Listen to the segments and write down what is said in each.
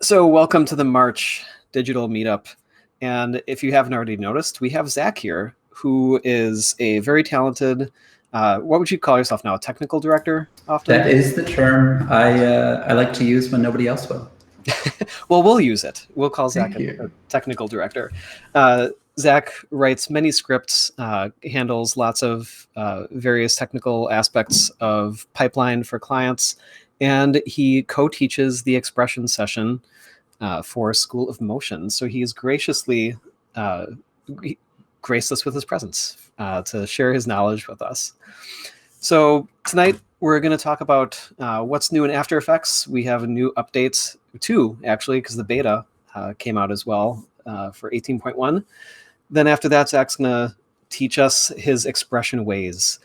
So welcome to the March Digital Meetup. And if you haven't already noticed, we have Zack here, who is a very talented, what would you call yourself now, a technical director often? That is the term I like to use when nobody else will. Well, we'll use it. We'll call Zack Thank a you. technical director. Zack writes many scripts, handles lots of various technical aspects of pipeline for clients, and he co-teaches the expression session for School of Motion. So he's graciously uh, graced us with his presence to share his knowledge with us. So tonight we're going to talk about what's new in After Effects. We have a new updates, two actually, because the beta came out as well for 18.1. Then after that, Zack's going to teach us his expression ways.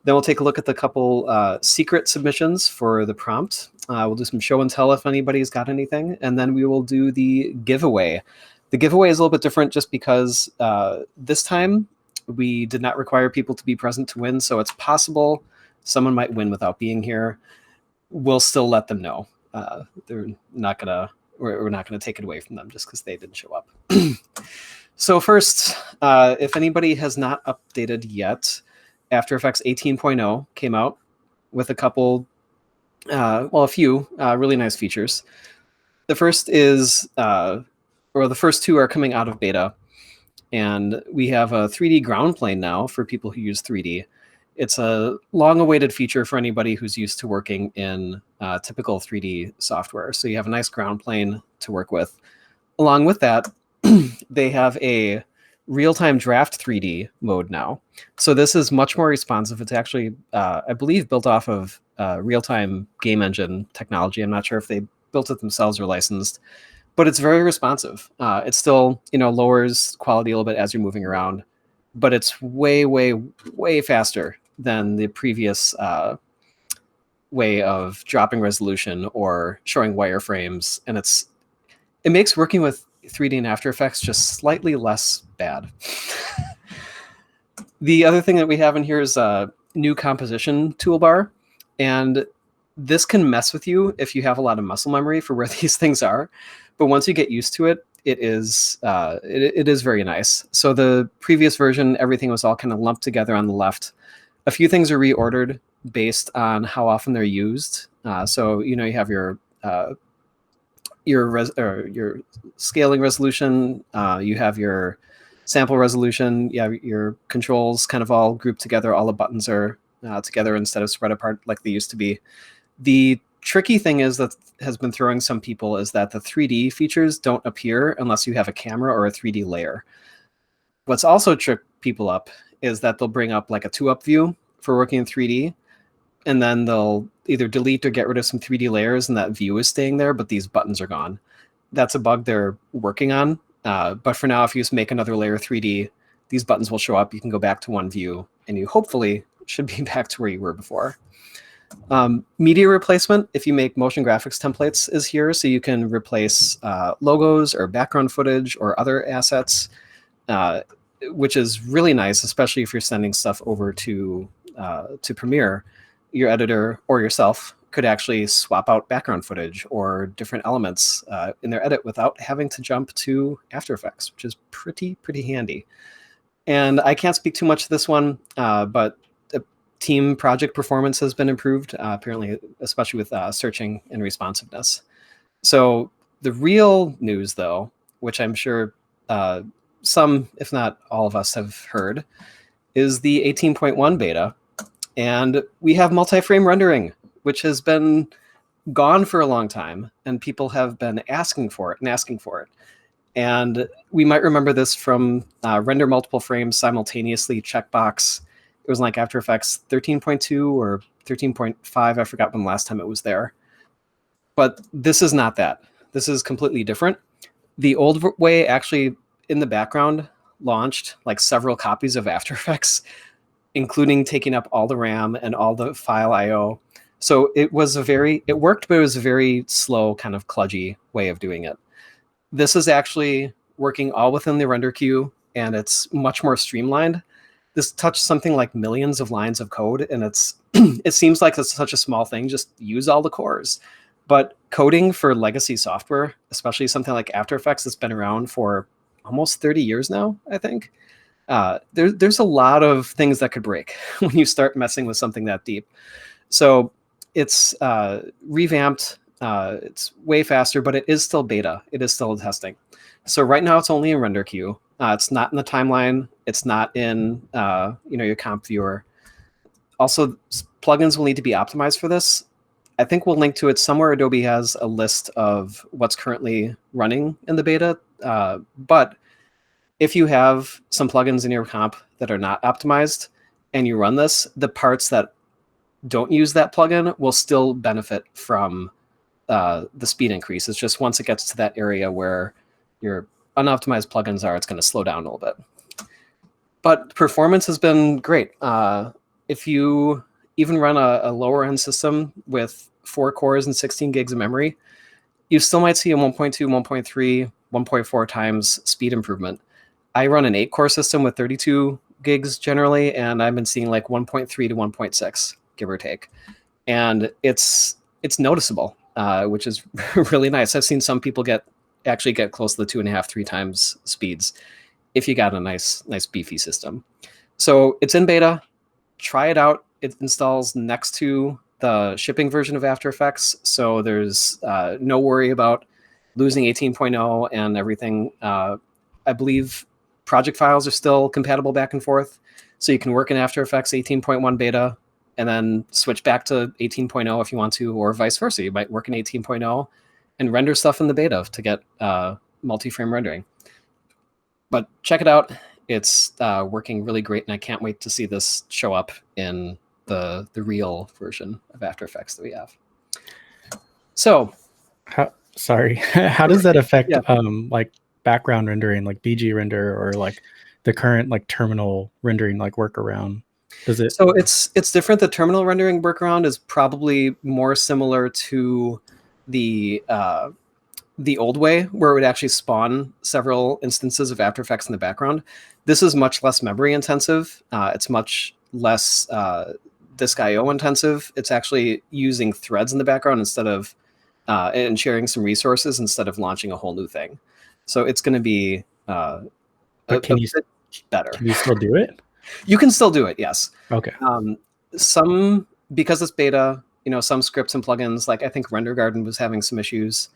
Then we'll take a look at the couple secret submissions for the prompt. We'll do some show and tell if anybody's got anything. And then we will do the giveaway. The giveaway is a little bit different just because this time we did not require people to be present to win. So it's possible someone might win without being here. We'll still let them know. They're not gonna, we're not gonna take it away from them just because they didn't show up. So first, if anybody has not updated yet, After Effects 18.0 came out with a couple, a few really nice features. The first is, or the first two are coming out of beta, and we have a 3D ground plane now for people who use 3D. It's a long-awaited feature for anybody who's used to working in typical 3D software. So you have a nice ground plane to work with. Along with that, they have a real-time draft 3D mode now. So this is much more responsive. It's actually, I believe, built off of real-time game engine technology. I'm not sure if they built it themselves or licensed, but it's very responsive. It still, lowers quality a little bit as you're moving around, but it's way, way, way faster than the previous way of dropping resolution or showing wireframes, and it makes working with 3D and After Effects just slightly less bad. The other thing that we have in here is a new composition toolbar, and this can mess with you if you have a lot of muscle memory for where these things are. But once you get used to it, it is very nice. So the previous version, everything was all kind of lumped together on the left. A few things are reordered based on how often they're used. So you have your scaling resolution, you have your sample resolution, you have your controls kind of all grouped together. All the buttons are together instead of spread apart like they used to be. The tricky thing is that has been throwing some people is that the 3D features don't appear unless you have a camera or a 3D layer. What's also tricked people up is that they'll bring up like a 2-up view for working in 3D, and then they'll either delete or get rid of some 3D layers, and that view is staying there, but these buttons are gone. That's a bug they're working on. But for now, if you just make another layer 3D, these buttons will show up. You can go back to one view, and you hopefully should be back to where you were before. Media replacement, if you make motion graphics templates, is here. So you can replace logos or background footage or other assets, which is really nice, especially if you're sending stuff over to Premiere. Your editor or yourself could actually swap out background footage or different elements in their edit without having to jump to After Effects, which is pretty handy. And I can't speak too much to this one, but the team project performance has been improved, apparently, especially with searching and responsiveness. So the real news, though, which I'm sure some, if not all of us have heard, is the 18.1 beta. And we have multi-frame rendering, which has been gone for a long time, and people have been asking for it. And we might remember this from render multiple frames simultaneously checkbox. It was like After Effects 13.2 or 13.5. I forgot when the last time it was there. But this is not that. This is completely different. The old way actually in the background launched like several copies of After Effects, including taking up all the RAM and all the file I/O. So it worked, but it was a very slow, kind of kludgy way of doing it. This is actually working all within the render queue, and it's much more streamlined. This touched something like millions of lines of code, and it seems like it's such a small thing, just use all the cores. But coding for legacy software, especially something like After Effects that's been around for almost 30 years now, I think, there's a lot of things that could break when you start messing with something that deep. So it's revamped. It's way faster, but it is still beta. It is still testing. So right now it's only in render queue. It's not in the timeline. It's not in your comp viewer. Also, plugins will need to be optimized for this. I think we'll link to it somewhere. Adobe has a list of what's currently running in the beta. But if you have some plugins in your comp that are not optimized and you run this, the parts that don't use that plugin will still benefit from the speed increase. It's just once it gets to that area where your unoptimized plugins are, it's going to slow down a little bit. But performance has been great. If you even run a lower end system with 4 cores and 16 gigs of memory, you still might see a 1.2, 1.3, 1.4 times speed improvement. I run an 8-core system with 32 gigs generally, and I've been seeing like 1.3 to 1.6, give or take. And it's noticeable, which is really nice. I've seen some people actually get close to the 2.5, 3 times speeds if you got a nice beefy system. So it's in beta. Try it out. It installs next to the shipping version of After Effects, so there's no worry about losing 18.0 and everything. I believe project files are still compatible back and forth, so you can work in After Effects 18.1 beta and then switch back to 18.0 if you want to, or vice versa. You might work in 18.0 and render stuff in the beta to get multi-frame rendering. But check it out. It's working really great, and I can't wait to see this show up in the real version of After Effects that we have. So, how does that affect yeah. like background rendering, like BG render, or like the current like terminal rendering like workaround? Does it? So it's different. The terminal rendering workaround is probably more similar to the old way, where it would actually spawn several instances of After Effects in the background. This is much less memory intensive. It's much less disk I/O intensive. It's actually using threads in the background instead of and sharing some resources instead of launching a whole new thing. So it's going to be a bit better. Can you still do it? You can still do it, yes. Okay. Some, because it's beta, some scripts and plugins, like I think Render Garden was having some issues.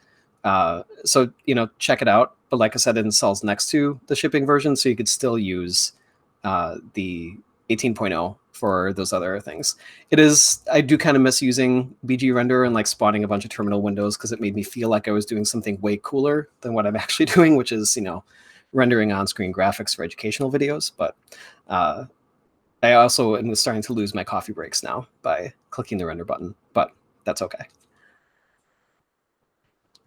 So, check it out. But like I said, it installs next to the shipping version, so you could still use the 18.0 for those other things. I do kind of miss using BG Render and like spawning a bunch of terminal windows, because it made me feel like I was doing something way cooler than what I'm actually doing, which is, rendering on-screen graphics for educational videos. But I also am starting to lose my coffee breaks now by clicking the render button, but that's okay.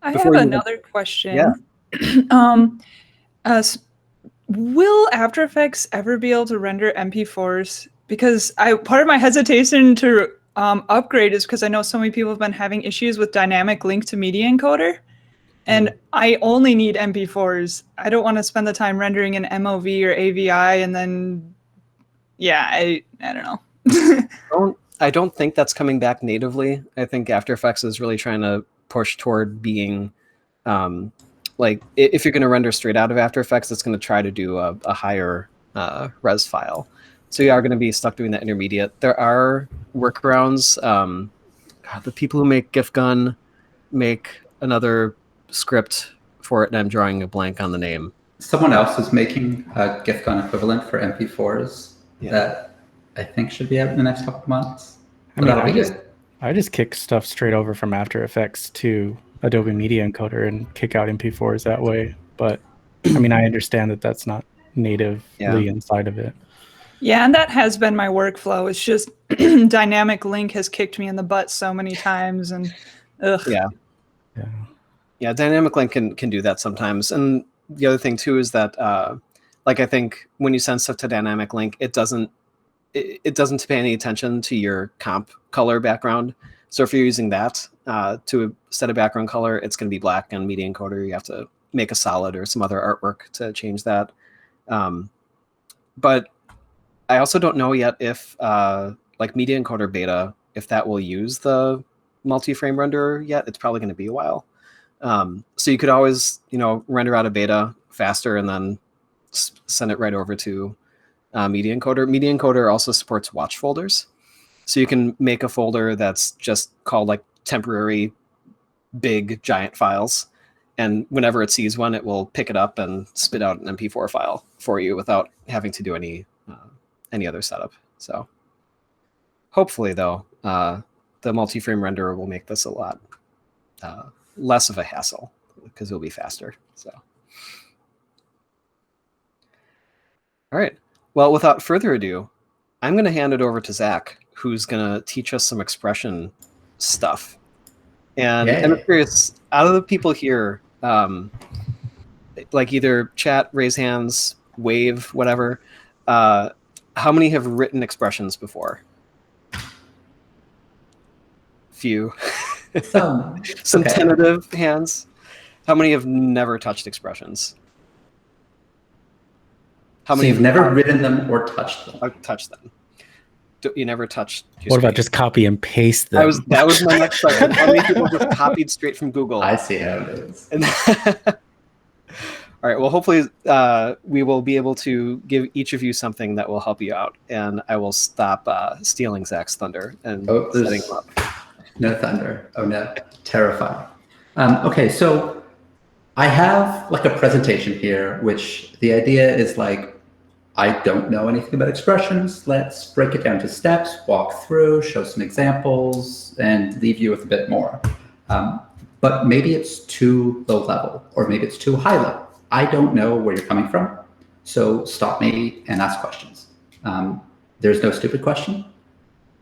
I have another question. Yeah. Will After Effects ever be able to render MP4s? Because part of my hesitation to upgrade is because I know so many people have been having issues with dynamic link to media encoder, and I only need MP4s. I don't want to spend the time rendering an MOV or AVI, and then, I don't know. I don't think that's coming back natively. I think After Effects is really trying to push toward being like, if you're going to render straight out of After Effects, it's going to try to do a higher res file. So you are going to be stuck doing that intermediate. There are workarounds. The people who make GIFGun make another script for it, and I'm drawing a blank on the name. Someone else is making a GIFGun equivalent for MP4s that I think should be out in the next couple of months. I mean, I just kick stuff straight over from After Effects to Adobe Media Encoder and kick out MP4s that way. But I mean, I understand that that's not natively inside of it. Yeah, and that has been my workflow. It's just dynamic link has kicked me in the butt so many times, and ugh. Yeah, dynamic link can do that sometimes. And the other thing too is that I think when you send stuff to dynamic link, it doesn't pay any attention to your comp color background. So if you're using that to set a background color, it's going to be black on Media Encoder. You have to make a solid or some other artwork to change that. But I also don't know yet if Media Encoder beta, if that will use the multi-frame renderer yet. It's probably going to be a while. So you could always, render out a beta faster and then send it right over to Media Encoder. Media Encoder also supports watch folders. So you can make a folder that's just called like temporary big giant files. And whenever it sees one, it will pick it up and spit out an MP4 file for you without having to do any other setup. So hopefully, though, the multi-frame renderer will make this a lot less of a hassle because it'll be faster. So, all right. Well, without further ado, I'm going to hand it over to Zack, who's going to teach us some expression stuff. And I'm curious, out of the people here, like either chat, raise hands, wave, whatever, how many have written expressions before? Few. Some tentative hands. How many have never touched expressions? How many have never written them or touched them? Touched them. You never touched. What about just copy and paste them? That was my next question. How many people just copied straight from Google? I see how it is. All right. Well, hopefully we will be able to give each of you something that will help you out, and I will stop stealing Zack's thunder and setting him up. No thunder. Oh no, terrifying. Okay, so I have like a presentation here, which the idea is like, I don't know anything about expressions. Let's break it down to steps, walk through, show some examples, and leave you with a bit more. But maybe it's too low level, or maybe it's too high level. I don't know where you're coming from, so stop me and ask questions. There's no stupid question.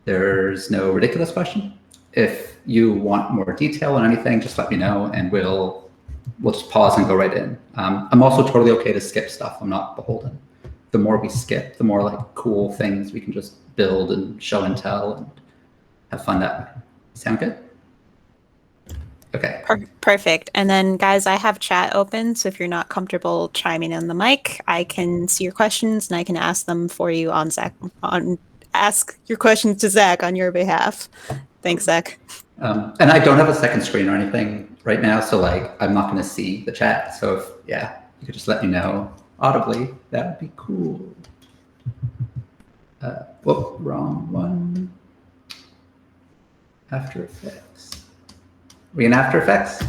There's no ridiculous question. If you want more detail on anything, just let me know, and we'll just pause and go right in. I'm also totally okay to skip stuff. I'm not beholden. The more we skip, the more like cool things we can just build and show and tell and have fun that way. Sound good? Okay. Perfect. And then guys, I have chat open. So if you're not comfortable chiming in the mic, I can see your questions and I can ask them for you on Zack, ask your questions to Zack on your behalf. Thanks, Zack. And I don't have a second screen or anything right now. So like, I'm not going to see the chat. So if, you could just let me know audibly, that would be cool. Whoop, wrong one. After Effects. Are we in After Effects?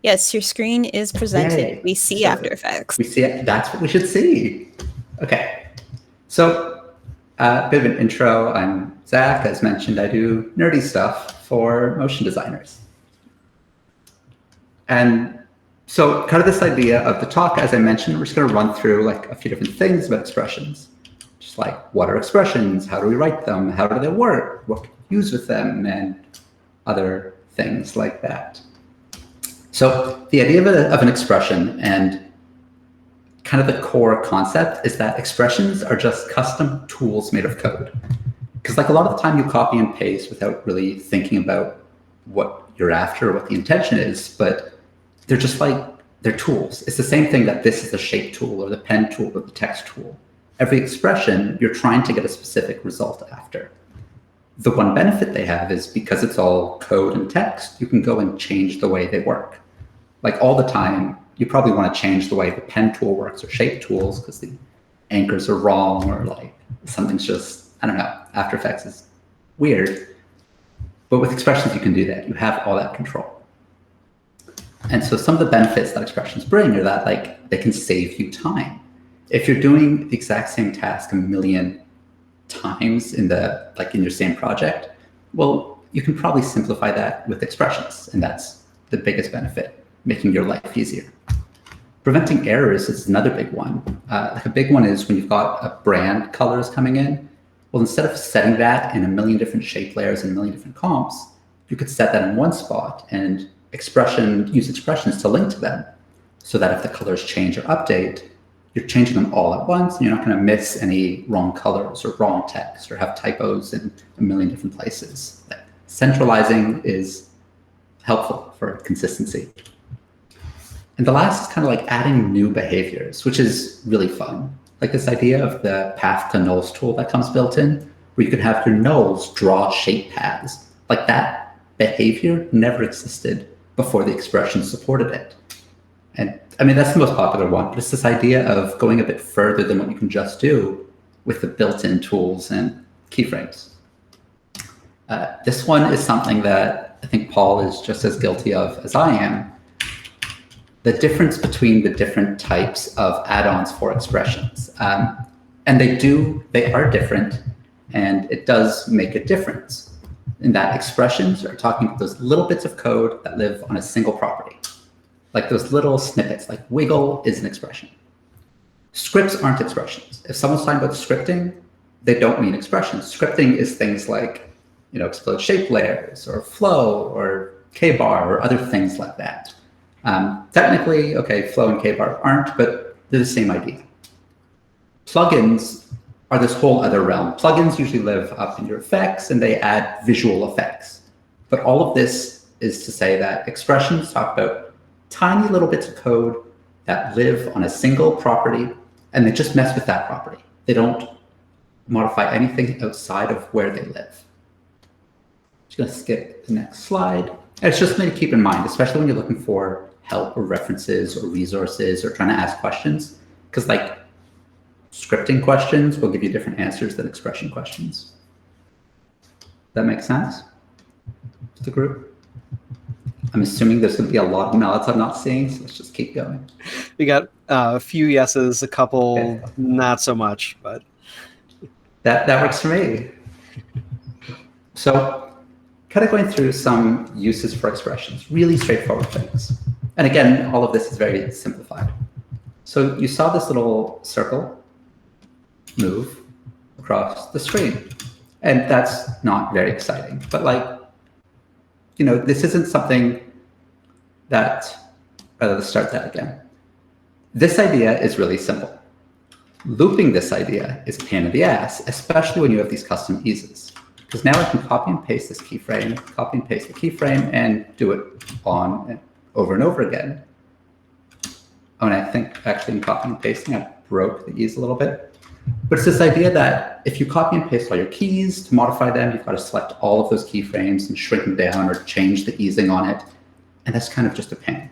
Yes, your screen is presented. Yay. We see After Effects. We see it. That's what we should see. Okay. So a bit of an intro. I'm Zack. As mentioned, I do nerdy stuff for motion designers. And so kind of this idea of the talk, as I mentioned, we're just going to run through like a few different things about expressions. Just like, what are expressions? How do we write them? How do they work? What can we use with them? And other things like that. So the idea of an expression and kind of the core concept is that expressions are just custom tools made of code. Because like a lot of the time you copy and paste without really thinking about what you're after or what the intention is, but they're just like, they're tools. It's the same thing that this is the shape tool or the pen tool or the text tool. Every expression, you're trying to get a specific result after. The one benefit they have is because it's all code and text, you can go and change the way they work. Like all the time, you probably want to change the way the pen tool works or shape tools because the anchors are wrong or like something's just, I don't know, After Effects is weird. But with expressions, you can do that. You have all that control. And so some of the benefits that expressions bring are that like they can save you time. If you're doing the exact same task a million times in your same project, well, you can probably simplify that with expressions, and that's the biggest benefit, making your life easier. Preventing errors is another big one. Like a big one is when you've got a brand colors coming in, well, instead of setting that in a million different shape layers and a million different comps, you could set that in one spot and use expressions to link to them so that if the colors change or update, you're changing them all at once, and you're not going to miss any wrong colors or wrong text or have typos in a million different places. Like, centralizing is helpful for consistency. And the last is kind of like adding new behaviors, which is really fun. Like this idea of the path to nulls tool that comes built in, where you can have your nulls draw shape paths like that behavior never existed before the expression supported it. And I mean, that's the most popular one, but it's this idea of going a bit further than what you can just do with the built-in tools and keyframes. This one is something that I think Paul is just as guilty of as I am. The difference between the different types of add-ons for expressions. And they are different, and it does make a difference in that expressions are talking about those little bits of code that live on a single property. Like those little snippets, like wiggle is an expression. Scripts aren't expressions. If someone's talking about scripting, they don't mean expressions. Scripting is things like, explode shape layers or flow or kbar or other things like that. Technically, okay, flow and kbar aren't, but they're the same idea. Plugins are this whole other realm. Plugins usually live up in your effects and they add visual effects. But all of this is to say that expressions talk about tiny little bits of code that live on a single property and they just mess with that property. They don't modify anything outside of where they live. Just gonna skip the next slide. And it's just something to keep in mind, especially when you're looking for help or references or resources or trying to ask questions, because like scripting questions will give you different answers than expression questions. That makes sense to the group? I'm assuming there's going to be a lot of nods I'm not seeing, so let's just keep going. We got a few yeses, a couple not so much, but that works for me. So kind of going through some uses for expressions, really straightforward things. And again, all of this is very simplified. So you saw this little circle move across the screen. And that's not very exciting. But like, this isn't something that, let's start that again. This idea is really simple. Looping this idea is a pain in the ass, especially when you have these custom eases. Because now I can copy and paste this keyframe, copy and paste the keyframe, and do it on and over again. Oh, and I think actually in copying and pasting, I broke the ease a little bit. But it's this idea that if you copy and paste all your keys, to modify them, you've got to select all of those keyframes and shrink them down or change the easing on it. And that's kind of just a pain.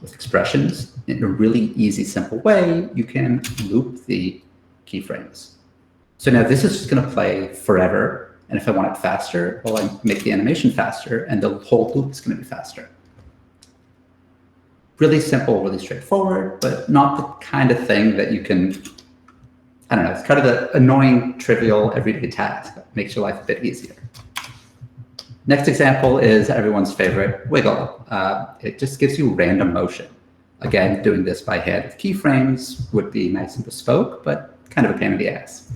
With expressions, in a really easy, simple way, you can loop the keyframes. So now this is just going to play forever. And if I want it faster, well, I make the animation faster, and the whole loop is going to be faster. Really simple, really straightforward, but not the kind of thing that you can, I don't know, it's kind of the annoying, trivial, everyday task that makes your life a bit easier. Next example is everyone's favorite, wiggle. It just gives you random motion. Again, doing this by hand with keyframes would be nice and bespoke, but kind of a pain in the ass.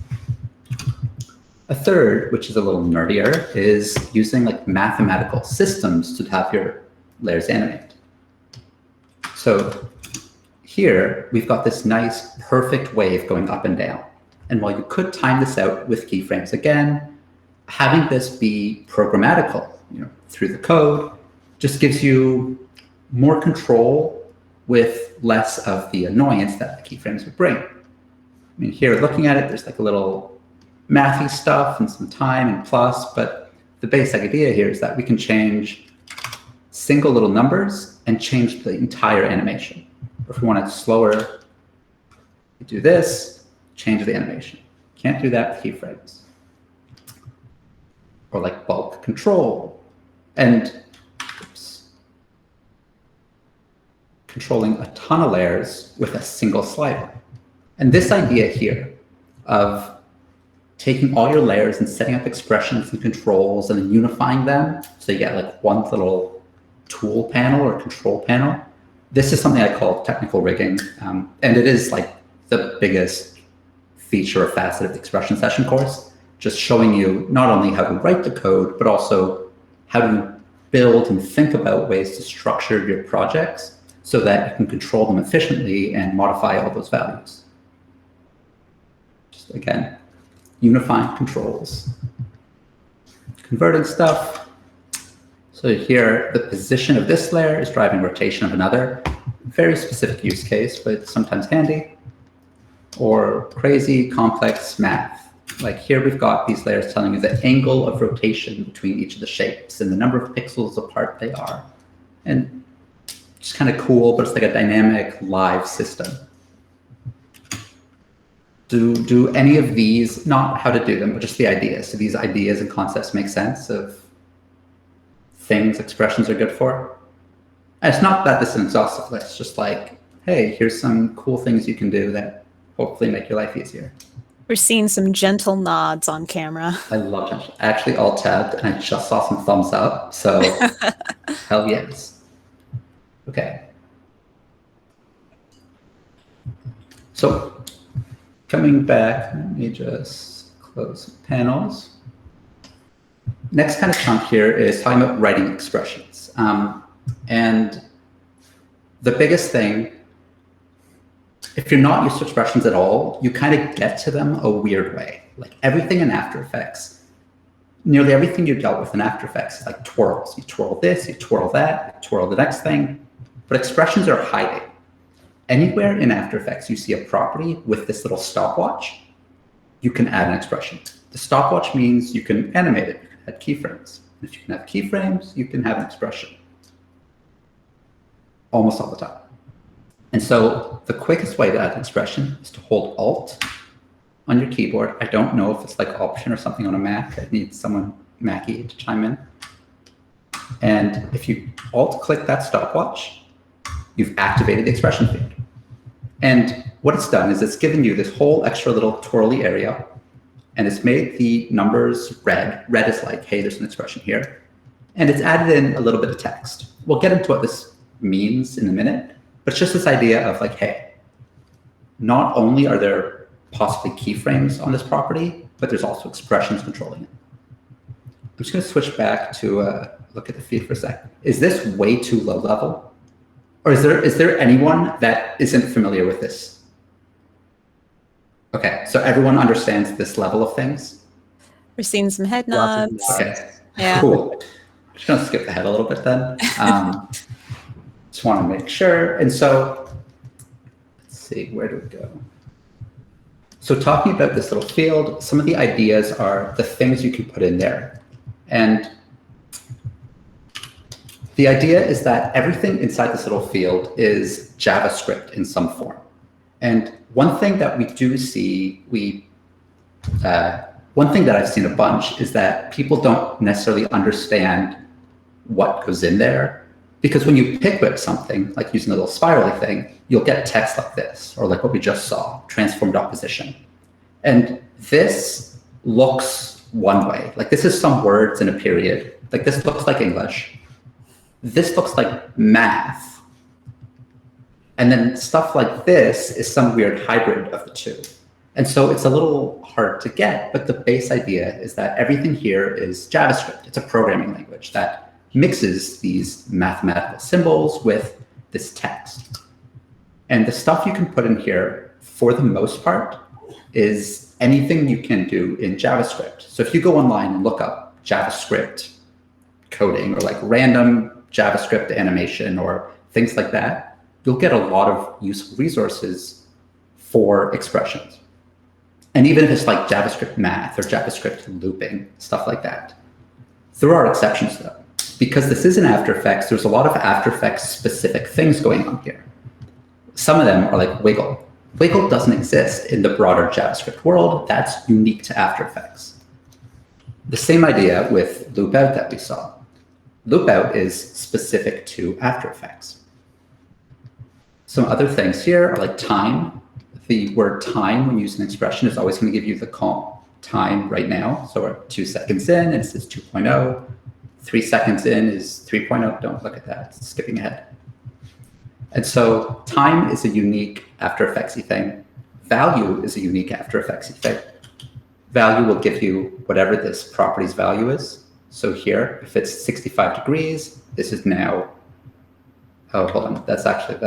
A third, which is a little nerdier, is using like mathematical systems to have your layers animate. So here, we've got this nice, perfect wave going up and down. And while you could time this out with keyframes again, having this be programmatical, through the code, just gives you more control with less of the annoyance that the keyframes would bring. I mean, here, looking at it, there's like a little mathy stuff and some time and plus, but the basic idea here is that we can change single little numbers and change the entire animation. If we want it slower, we do this, change the animation. Can't do that with keyframes. Or like bulk control. And controlling a ton of layers with a single slider. And this idea here of taking all your layers and setting up expressions and controls and then unifying them so you get like one little tool panel or control panel. This is something I call technical rigging. And it is like the biggest feature or facet of the expression session course, just showing you not only how to write the code, but also how to build and think about ways to structure your projects so that you can control them efficiently and modify all those values. Just again, unifying controls, converting stuff. So here, the position of this layer is driving rotation of another. Very specific use case, but sometimes handy. Or crazy complex math. Like here we've got these layers telling you the angle of rotation between each of the shapes and the number of pixels apart they are. And it's kind of cool, but it's like a dynamic live system. Do any of these, not how to do them, but just the ideas. Do these ideas and concepts make sense of things expressions are good for? And it's not that this is an exhaustive list, just like, hey, here's some cool things you can do that hopefully make your life easier. We're seeing some gentle nods on camera. I love gentle. I actually alt-tabbed and I just saw some thumbs up, so hell yes. Okay. So coming back, let me just close panels. Next kind of chunk here is talking about writing expressions. And the biggest thing, if you're not used to expressions at all, you kind of get to them a weird way. Like everything in After Effects, nearly everything you dealt with in After Effects is like twirls. You twirl this, you twirl that, you twirl the next thing. But expressions are hiding. Anywhere in After Effects you see a property with this little stopwatch, you can add an expression. The stopwatch means you can animate it, you can add keyframes. If you can have keyframes, you can have an expression. Almost all the time. And so the quickest way to add an expression is to hold Alt on your keyboard. I don't know if it's like Option or something on a Mac. I need someone Mackie to chime in. And if you Alt click that stopwatch, you've activated the expression field. And what it's done is it's given you this whole extra little twirly area, and it's made the numbers red. Red is like, hey, there's an expression here. And it's added in a little bit of text. We'll get into what this means in a minute, but it's just this idea of like, hey, not only are there possibly keyframes on this property, but there's also expressions controlling it. I'm just going to switch back to look at the feed for a second. Is this way too low level? Or is there anyone that isn't familiar with this? Okay, so everyone understands this level of things? We're seeing some head nods. Okay, Yeah. cool. I'm just going to skip ahead a little bit then. Just want to make sure. And so let's see, where do we go? So talking about this little field, some of the ideas are the things you can put in there. And the idea is that everything inside this little field is JavaScript in some form. And one thing that we do see, one thing that I've seen a bunch is that people don't necessarily understand what goes in there. Because when you pick whip something, like using a little spirally thing, you'll get text like this, or like what we just saw, transformed opposition. And this looks one way. Like this is some words in a period. Like this looks like English. This looks like math. And then stuff like this is some weird hybrid of the two. And so it's a little hard to get, but the base idea is that everything here is JavaScript. It's a programming language that mixes these mathematical symbols with this text. And the stuff you can put in here, for the most part, is anything you can do in JavaScript. So if you go online and look up JavaScript coding or like random JavaScript animation or things like that, you'll get a lot of useful resources for expressions. And even if it's like JavaScript math or JavaScript looping, stuff like that. There are exceptions though. Because this is in After Effects, there's a lot of After Effects specific things going on here. Some of them are like wiggle. Wiggle doesn't exist in the broader JavaScript world. That's unique to After Effects. The same idea with loop out that we saw. Loop out is specific to After Effects. Some other things here are like time. The word time when using an expression is always going to give you the time right now. So we're 2 seconds in and it says 2.0. 3 seconds in is 3.0. Don't look at that. It's skipping ahead. And so time is a unique After Effects-y thing. Value is a unique After Effects-y thing. Value will give you whatever this property's value is. So here, if it's 65 degrees, this is now, oh, hold on. That's actually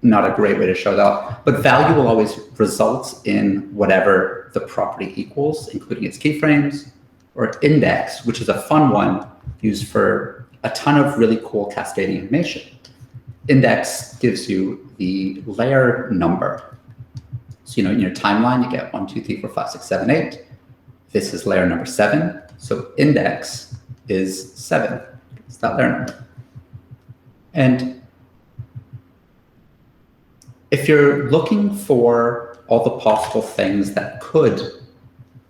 not a great way to show that. But value will always result in whatever the property equals, including its keyframes, or index, which is a fun one used for a ton of really cool cascading animation. Index gives you the layer number. So, in your timeline, you get 1, 2, 3, 4, 5, 6, 7, 8. This is layer number 7. So index is 7. It's that layer number. And if you're looking for all the possible things that could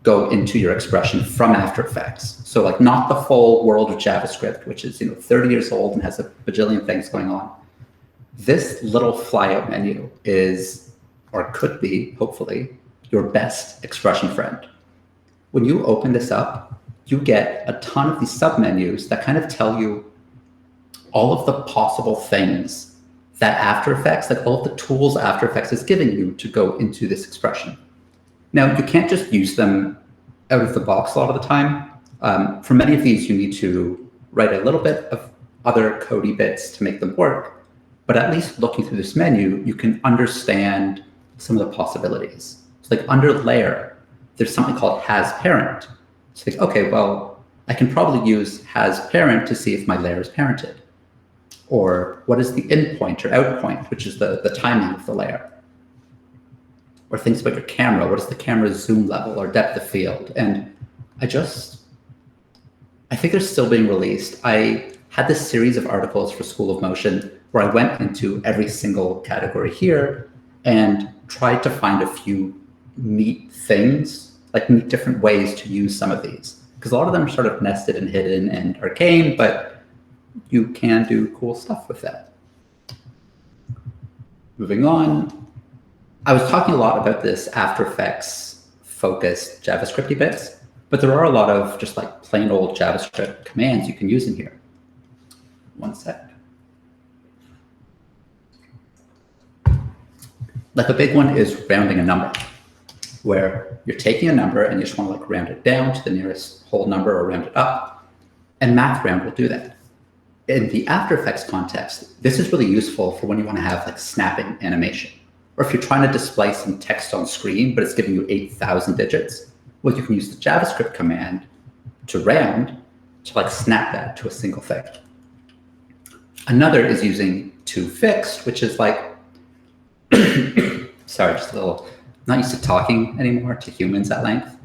go into your expression from After Effects, so like not the full world of JavaScript, which is 30 years old and has a bajillion things going on, this little flyout menu is, or could be, hopefully, your best expression friend. When you open this up, you get a ton of these submenus that kind of tell you all of the possible things that After Effects, like all of the tools After Effects is giving you to go into this expression. Now, you can't just use them out of the box a lot of the time. For many of these, you need to write a little bit of other codey bits to make them work. But at least looking through this menu, you can understand some of the possibilities. So like under layer, there's something called has parent. So like, okay, well, I can probably use has parent to see if my layer is parented. Or what is the in point or out point, which is the timing of the layer. Or things about your camera. What is the camera's zoom level or depth of field? And I think they're still being released. I had this series of articles for School of Motion where I went into every single category here and tried to find a few neat things, like neat different ways to use some of these. Because a lot of them are sort of nested and hidden and arcane, but you can do cool stuff with that. Moving on. I was talking a lot about this After Effects focused JavaScripty bits, but there are a lot of just like plain old JavaScript commands you can use in here. One sec. Like a big one is rounding a number, where you're taking a number and you just want to like round it down to the nearest whole number or round it up, and math round will do that. In the After Effects context, this is really useful for when you want to have like snapping animation. Or if you're trying to display some text on screen, but it's giving you 8,000 digits, well, you can use the JavaScript command to round to like snap that to a single thing. Another is using toFixed, which is like, sorry, just a little, not used to talking anymore to humans at length,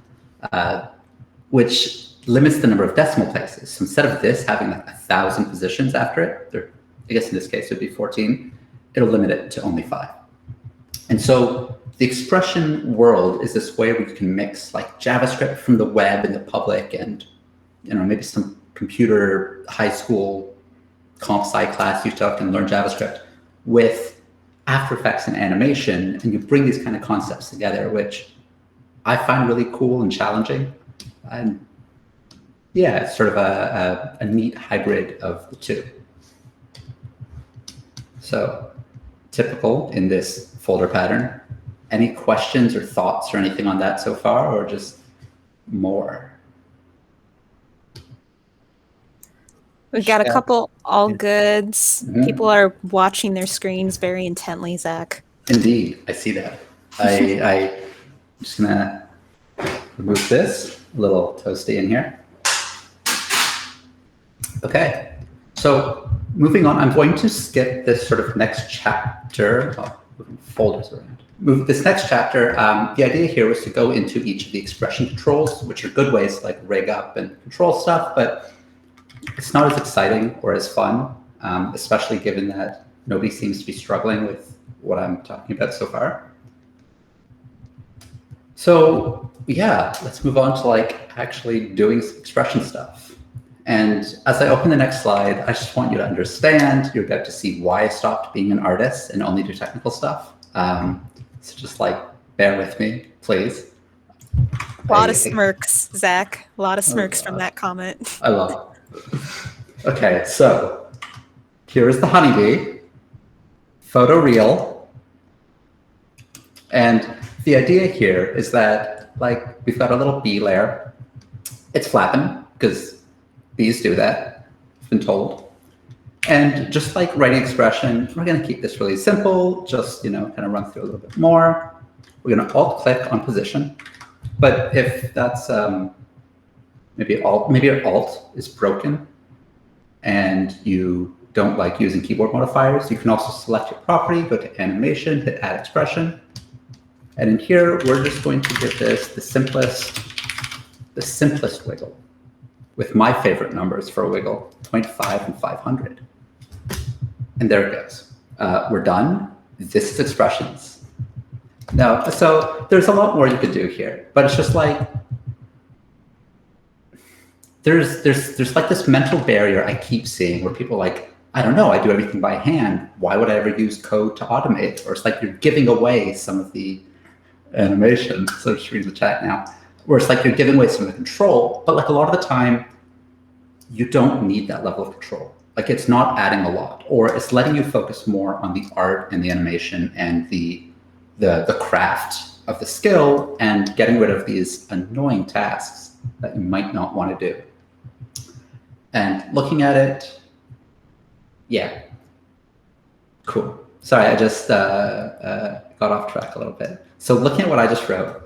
which limits the number of decimal places. So instead of this having like 1,000 positions after it, or I guess in this case it would be 14, it'll limit it to only 5. And so the expression world is this way where you can mix like JavaScript from the web and the public and maybe some computer high school comp sci class you took and learn JavaScript with After Effects and animation, and you bring these kind of concepts together, which I find really cool and challenging. And yeah, it's sort of a neat hybrid of the two. So typical in this folder pattern. Any questions or thoughts or anything on that so far, or just more? We've got a couple all goods. People are watching their screens very intently, Zach. Indeed, I see that. I'm just gonna remove this, a little toasty in here. Okay, so moving on, I'm going to skip this sort of next chapter. Moving folders around. This next chapter, the idea here was to go into each of the expression controls, which are good ways to like rig up and control stuff, but it's not as exciting or as fun, especially given that nobody seems to be struggling with what I'm talking about so far. So yeah, let's move on to like actually doing some expression stuff. And as I open the next slide, I just want you to understand, you're about to see why I stopped being an artist and only do technical stuff. So just like, bear with me, please. A lot of smirks, Zach. A lot of smirks from that comment. I love it. Okay, so here is the honeybee, photoreal. And the idea here is that like we've got a little bee layer. It's flapping because bees do that, I've been told. And just like writing expression, we're going to keep this really simple, just kind of run through a little bit more. We're going to alt-click on position. But if that's maybe your alt is broken and you don't like using keyboard modifiers, you can also select your property, go to animation, hit add expression. And in here, we're just going to give this the simplest wiggle with my favorite numbers for a wiggle, 0.5 and 500. And there it goes. We're done. This is expressions. Now, so there's a lot more you could do here, but it's just like, there's like this mental barrier I keep seeing where people are like, I don't know, I do everything by hand. Why would I ever use code to automate? Or it's like you're giving away some of the animation. So just read the chat now. Where it's like you're giving away some of the control, but like a lot of the time, you don't need that level of control. Like it's not adding a lot, or it's letting you focus more on the art and the animation and the craft of the skill and getting rid of these annoying tasks that you might not want to do. And looking at it, yeah, cool. Sorry, I just got off track a little bit. So looking at what I just wrote,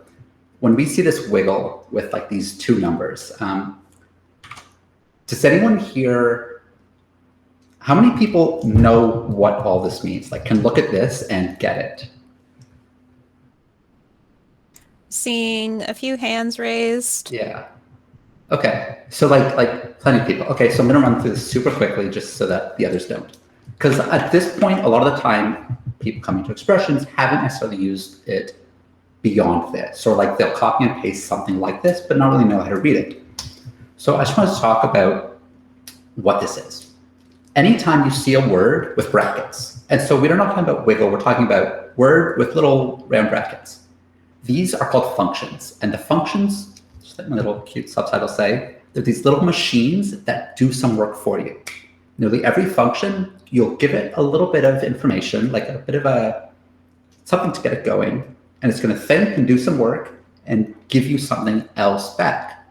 when we see this wiggle with like these two numbers, does anyone here, how many people know what all this means? Like can look at this and get it? Seeing a few hands raised. Yeah. Okay. So like plenty of people. Okay, so I'm gonna run through this super quickly just so that the others don't. Because at this point, a lot of the time, people coming to expressions haven't necessarily used it beyond this. Or like they'll copy and paste something like this, but not really know how to read it. So I just want to talk about what this is. Anytime you see a word with brackets, and so we're not talking about wiggle, we're talking about word with little round brackets. These are called functions, and the functions, just like my little cute subtitles say, they're these little machines that do some work for you. Nearly every function, you'll give it a little bit of information, like a bit of something to get it going, and it's going to think and do some work and give you something else back.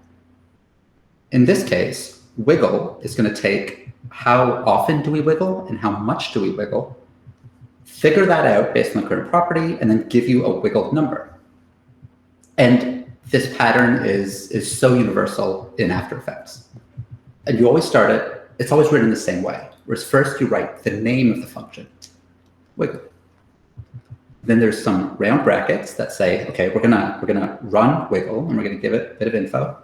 In this case, wiggle is going to take how often do we wiggle and how much do we wiggle, figure that out based on the current property, and then give you a wiggled number. And this pattern is so universal in After Effects. And you always start it, it's always written the same way. Whereas first you write the name of the function, wiggle. Then there's some round brackets that say, okay, we're gonna run wiggle and we're gonna give it a bit of info.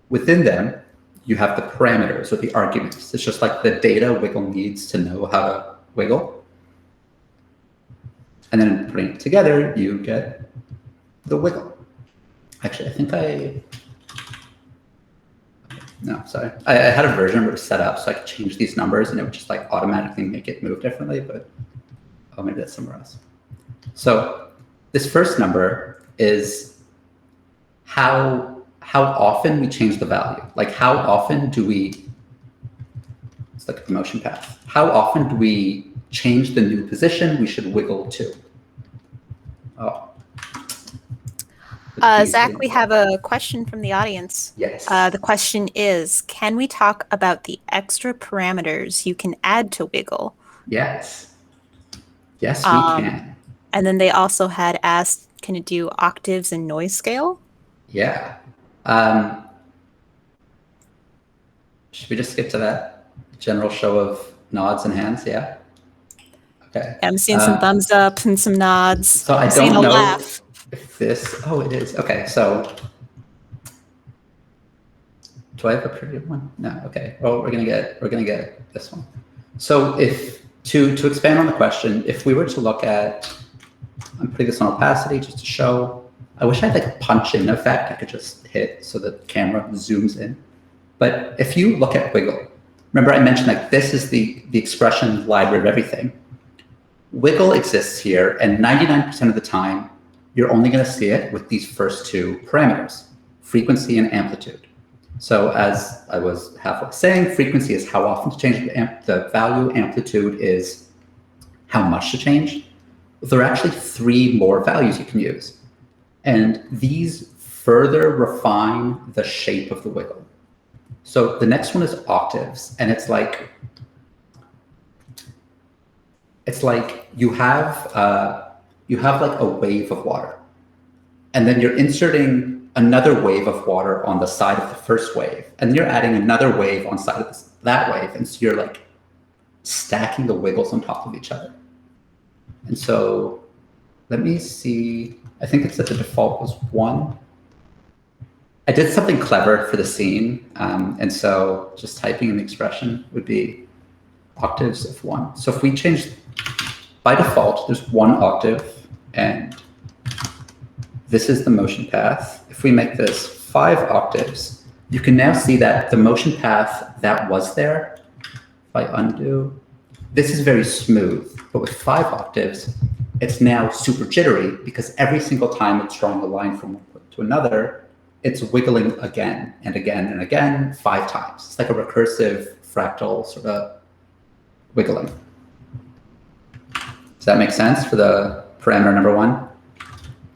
Within them, you have the parameters or the arguments. It's just like the data wiggle needs to know how to wiggle. And then putting it together, you get the wiggle. Actually, I think no, sorry. I had a version where it was set up so I could change these numbers and it would just like automatically make it move differently, but oh, maybe that's somewhere else. So this first number is how often we change the value. Like how often do we, let's look at the motion path. How often do we change the new position we should wiggle to? Oh. Zach, we have a question from the audience. Yes. The question is, can we talk about the extra parameters you can add to wiggle? Yes. Yes, we can. And then they also had asked, can it do octaves and noise scale? Yeah. Should we just skip to that general show of nods and hands? Yeah. Okay. I'm seeing some thumbs up and some nods. So I don't know if this. Oh, it is. Okay. So do I have a pretty one? No. Okay. Well, we're gonna get this one. So if to expand on the question, if we were to look at, I'm putting this on opacity just to show. I wish I had like a punch-in effect I could just hit so that the camera zooms in. But if you look at wiggle, remember I mentioned like this is the expression library of everything. Wiggle exists here, and 99% of the time, you're only going to see it with these first two parameters, frequency and amplitude. So as I was halfway saying, frequency is how often to change the value, amplitude is how much to change. There are actually 3 more values you can use. And these further refine the shape of the wiggle. So the next one is octaves, and it's like you have like a wave of water, and then you're inserting another wave of water on the side of the first wave, and you're adding another wave on side of that wave, and so you're like stacking the wiggles on top of each other. And so let me see. I think it's that the default was 1. I did something clever for the scene, and so just typing an expression would be octaves of 1. So if we change, by default, there's 1 octave, and this is the motion path. If we make this 5 octaves, you can now see that the motion path that was there, if I undo, this is very smooth, but with 5 octaves, it's now super jittery because every single time it's drawing a line from one point to another, it's wiggling again and again and again 5 times. It's like a recursive fractal sort of wiggling. Does that make sense for the parameter number 1?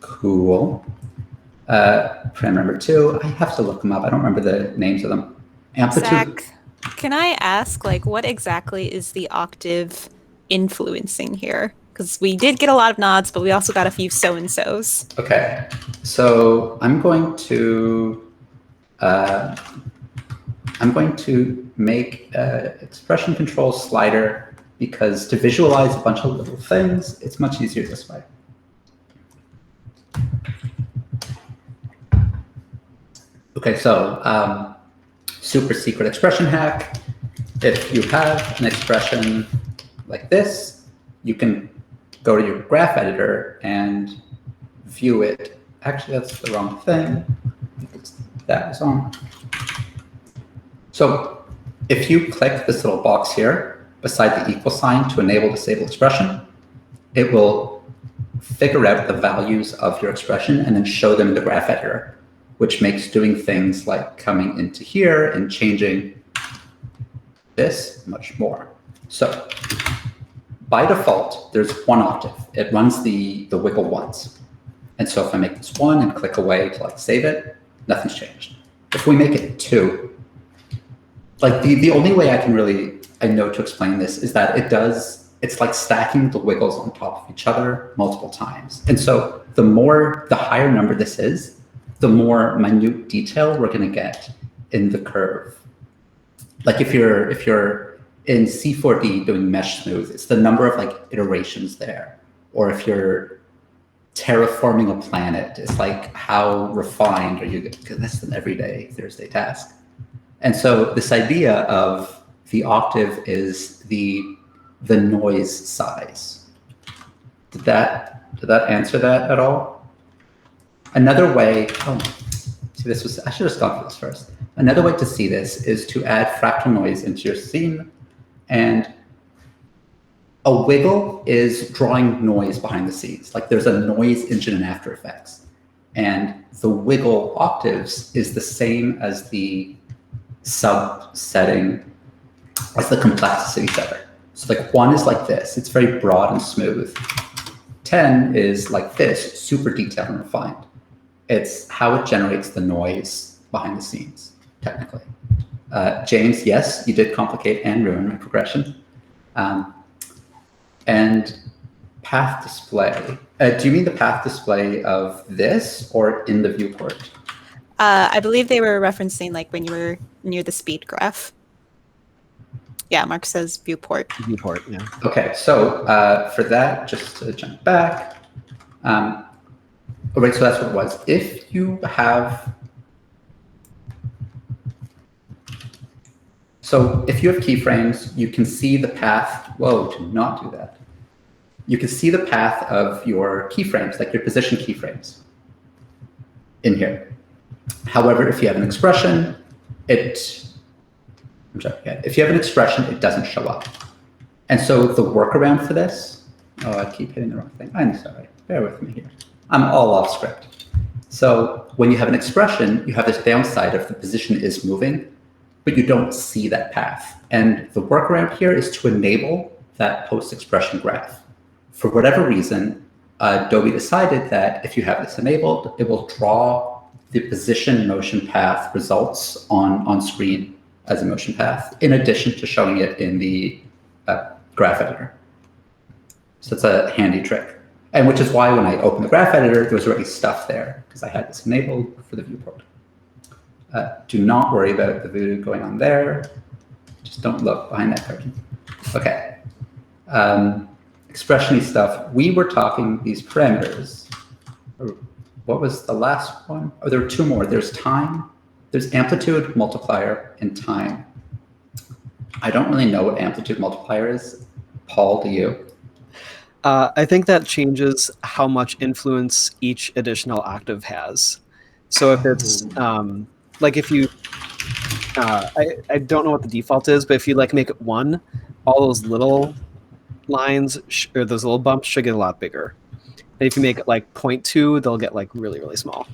Cool. Parameter number 2, I have to look them up. I don't remember the names of them. Amplitude. Zach, can I ask, like, what exactly is the octave influencing here? Because we did get a lot of nods, but we also got a few so-and-sos. Okay, so I'm going to make an expression control slider because to visualize a bunch of little things, it's much easier this way. Okay, so super secret expression hack. If you have an expression like this, you can go to your graph editor and view it. Actually, that's the wrong thing. That was on. So if you click this little box here beside the equal sign to enable disable expression, it will figure out the values of your expression and then show them in the graph editor, which makes doing things like coming into here and changing this much more. So by default, there's 1 octave. It runs the wiggle once. And so if I make this 1 and click away to like save it, nothing's changed. If we make it 2, like the only way I know to explain this is that it's like stacking the wiggles on top of each other multiple times. And so the higher number this is, the more minute detail we're going to get in the curve. Like if you're in C4D doing mesh smooth, it's the number of like iterations there. Or if you're terraforming a planet, it's like how refined are you? Because that's an everyday Thursday task. And so this idea of the octave is the noise size. Did that answer that at all? Another way, I should have just gone for this first. Another way to see this is to add fractal noise into your scene. And a wiggle is drawing noise behind the scenes. Like there's a noise engine in After Effects. And the wiggle octaves is the same as the subsetting, as the complexity setter. So like 1 is like this. It's very broad and smooth. 10 is like this, super detailed and refined. It's how it generates the noise behind the scenes, technically. James, yes, you did complicate and ruin my progression. And path display. Do you mean the path display of this or in the viewport? I believe they were referencing like when you were near the speed graph. Yeah, Mark says viewport. Viewport, yeah. Okay, so for that, just to jump back. Right, so that's what it was. If you have keyframes, you can see the path. Whoa, do not do that. You can see the path of your keyframes, like your position keyframes in here. However, if you have an expression, it doesn't show up. And so the workaround for this, I keep hitting the wrong thing. I'm sorry, bear with me here. I'm all off script. So when you have an expression, you have this downside of the position is moving, but you don't see that path. And the workaround here is to enable that post-expression graph. For whatever reason, Adobe decided that if you have this enabled, it will draw the position motion path results on screen as a motion path, in addition to showing it in the graph editor. So it's a handy trick. And which is why when I opened the graph editor, there was already stuff there, because I had this enabled for the viewport. Do not worry about the voodoo going on there. Just don't look behind that curtain. Okay. expression-y stuff, we were talking these parameters. What was the last one? Oh, there were two more. There's time, there's amplitude multiplier, and time. I don't really know what amplitude multiplier is. Paul, do you? I think that changes how much influence each additional octave has. So if it's like if you, I don't know what the default is, but if you like make it 1, all those little lines or those little bumps should get a lot bigger. And if you make it like 0.2, they'll get like really, really small.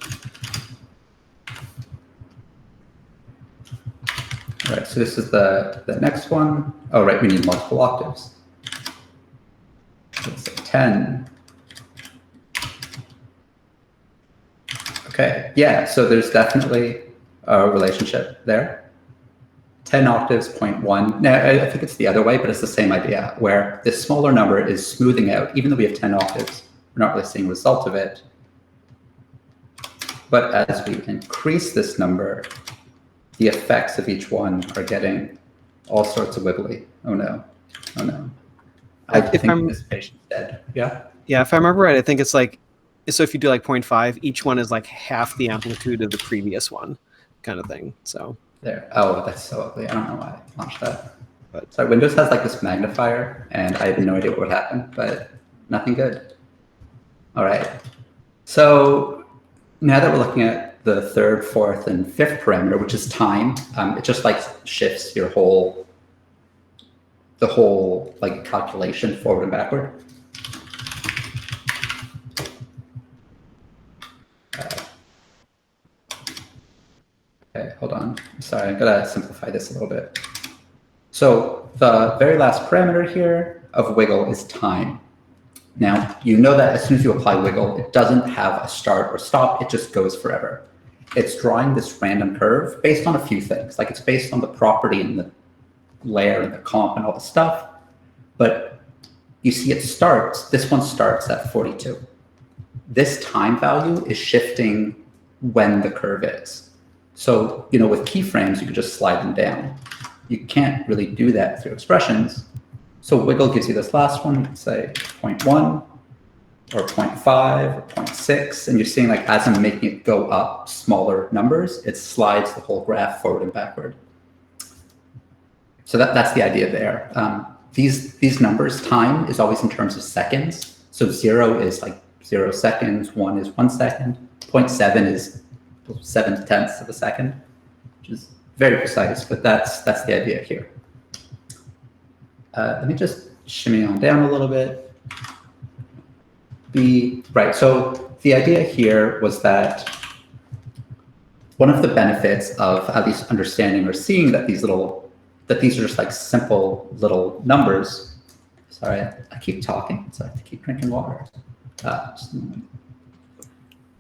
All right, so this is the next one. Oh, right, we need multiple octaves. Let's say 10. Okay, yeah, so there's definitely a relationship there. 10 octaves, 0.1. Now, I think it's the other way, but it's the same idea, where this smaller number is smoothing out. Even though we have 10 octaves, we're not really seeing a result of it. But as we increase this number, the effects of each one are getting all sorts of wiggly. Oh no, oh no. I think this patient's dead. Yeah? Yeah, if I remember right, I think it's like, so if you do like 0.5, each one is like half the amplitude of the previous one kind of thing, so. There, oh, that's so ugly. I don't know why I launched that. But sorry, Windows has like this magnifier, and I have no idea what would happen, but nothing good. All right, so now that we're looking at the third, fourth, and fifth parameter, which is time, it just like shifts your the whole like calculation forward and backward. Okay, hold on. Sorry, I'm gonna simplify this a little bit. So the very last parameter here of wiggle is time. Now, you know that as soon as you apply wiggle, it doesn't have a start or stop, it just goes forever. It's drawing this random curve based on a few things. Like it's based on the property and the layer and the comp and all the stuff. But you see it starts, this one starts at 42. This time value is shifting when the curve is. So, you know, with keyframes, you could just slide them down. You can't really do that through expressions. So wiggle gives you this last one, you can say 0.1 or 0.5 or 0.6, and you're seeing like as I'm making it go up smaller numbers, it slides the whole graph forward and backward. So that's the idea there. These numbers, time is always in terms of seconds. So 0 is like 0 seconds, 1 is 1 second, 0.7 is 7/10 of a second, which is very precise, but that's the idea here. Let me just shimmy on down a little bit. Right, so the idea here was that one of the benefits of at least understanding or seeing that these are just like simple little numbers. Sorry, I keep talking, so I have to keep drinking water. Just a moment.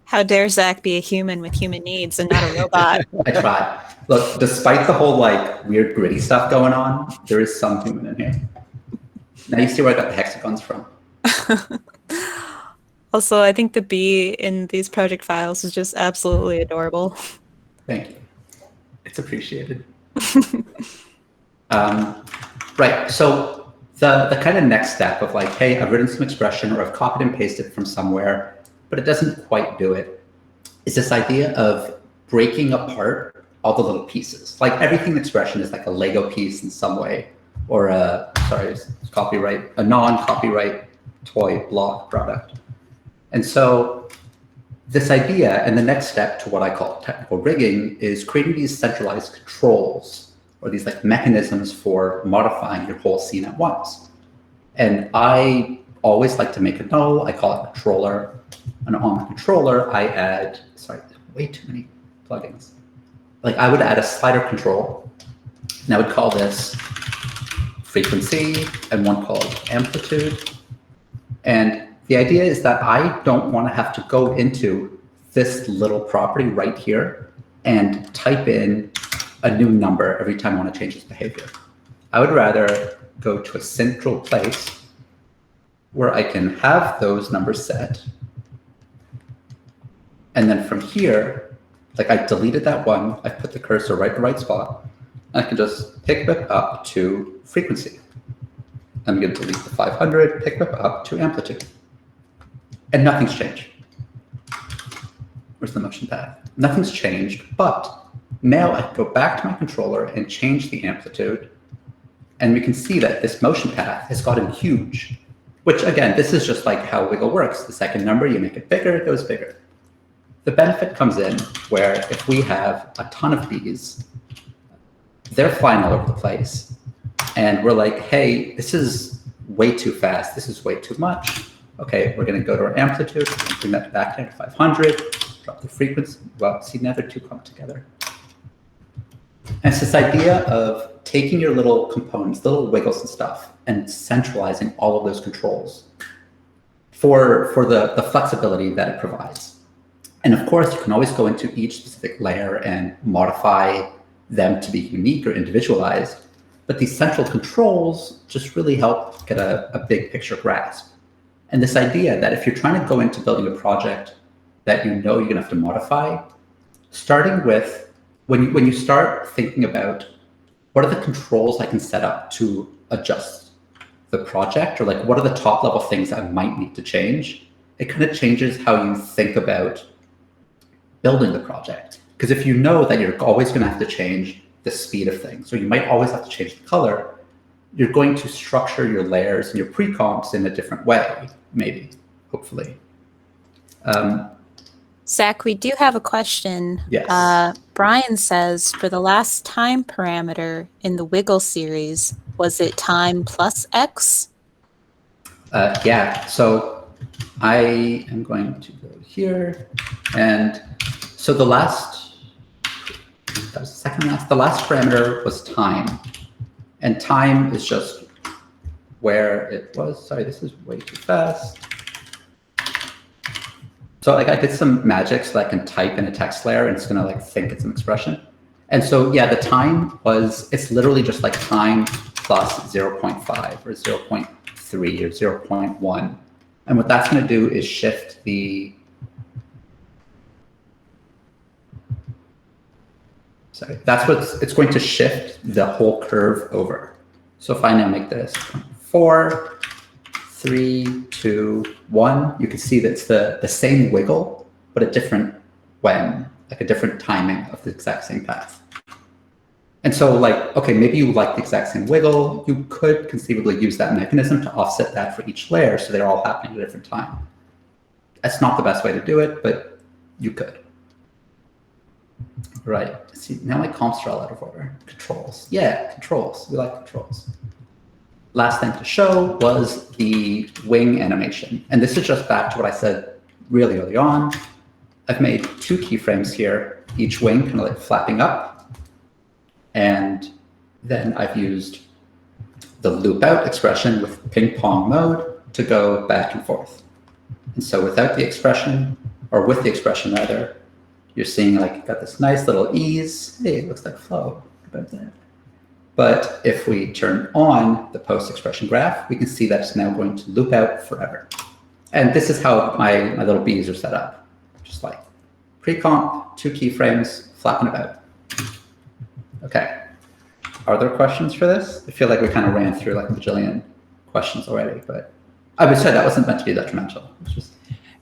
How dare Zack be a human with human needs and not a robot? I tried. Look, despite the whole like weird gritty stuff going on, there is some human in here. Now you see where I got the hexagons from. Also, I think the B in these project files is just absolutely adorable. Thank you. It's appreciated. Right, so the kind of next step of like, hey, I've written some expression or I've copied and pasted from somewhere, but it doesn't quite do it, is this idea of breaking apart all the little pieces. Like everything in expression is like a Lego piece in some way, or a, sorry, copyright, a non-copyright toy block product. And so this idea and the next step to what I call technical rigging is creating these centralized controls or these like mechanisms for modifying your whole scene at once. And I always like to make a null. I call it a controller. And on the controller, I add, sorry, way too many plugins. Like I would add a slider control, and I would call this frequency and one called amplitude. And the idea is that I don't want to have to go into this little property right here and type in a new number every time I want to change its behavior. I would rather go to a central place where I can have those numbers set. And then from here, like I deleted that one, I put the cursor right in the right spot, and I can just pick it up to frequency. I'm going to delete the 500, pick it up to amplitude. And nothing's changed. Where's the motion path? Nothing's changed, but now I can go back to my controller and change the amplitude. And we can see that this motion path has gotten huge, which again, this is just like how wiggle works. The second number, you make it bigger, it goes bigger. The benefit comes in where if we have a ton of bees, they're flying all over the place. And we're like, hey, this is way too fast. This is way too much. Okay, we're going to go to our amplitude, bring that back down to 500, drop the frequency. Well, see, now they're too clumped together. And it's this idea of taking your little components, the little wiggles and stuff, and centralizing all of those controls for the flexibility that it provides. And of course, you can always go into each specific layer and modify them to be unique or individualized. But these central controls just really help get a big picture grasp. And this idea that if you're trying to go into building a project that you know you're going to have to modify, starting with when you start thinking about what are the controls I can set up to adjust the project, or like what are the top level things I might need to change, it kind of changes how you think about building the project. Because if you know that you're always going to have to change the speed of things, or you might always have to change the color, you're going to structure your layers and your pre-comps in a different way, maybe, hopefully. Zach, we do have a question. Yes. Brian says, for the last time parameter in the wiggle series, was it time plus X? Yeah, so I am going to go here. And so the last parameter was time. And time is just where it was. Sorry, this is way too fast. So like I did some magic so I can type in a text layer and it's gonna like think it's an expression. And so yeah, the time it's literally just like time plus 0.5 or 0.3 or 0.1. And what that's gonna do is shift it's going to shift the whole curve over. So if I now make this 4, 3, 2, 1, you can see that it's the same wiggle, but a different like a different timing of the exact same path. And so like, okay, maybe you like the exact same wiggle. You could conceivably use that mechanism to offset that for each layer so they're all happening at a different time. That's not the best way to do it, but you could. Right, see, now my comps are all out of order. Controls, yeah, controls, we like controls. Last thing to show was the wing animation. And this is just back to what I said really early on. I've made 2 keyframes here, each wing kind of like flapping up. And then I've used the loop out expression with ping pong mode to go back and forth. And so without the expression, or with the expression rather, you're seeing like you've got this nice little ease. Hey, it looks like flow. About that. But if we turn on the post expression graph, we can see that it's now going to loop out forever. And this is how my little bees are set up. Just like pre-comp, 2 keyframes, flapping about. Okay. Are there questions for this? I feel like we kind of ran through like a bajillion questions already, but I would say that wasn't meant to be detrimental. It's just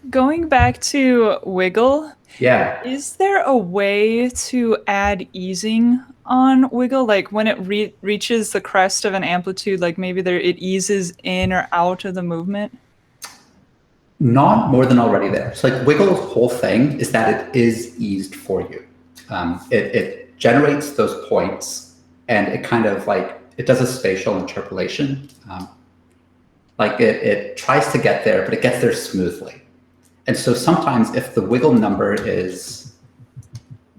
going back to wiggle. Yeah. Is there a way to add easing on wiggle? Like when it reaches the crest of an amplitude, like maybe it eases in or out of the movement? Not more than already there. So like wiggle's whole thing is that it is eased for you. It generates those points and it kind of like, it does a spatial interpolation. Like it tries to get there, but it gets there smoothly. And so sometimes if the wiggle number is,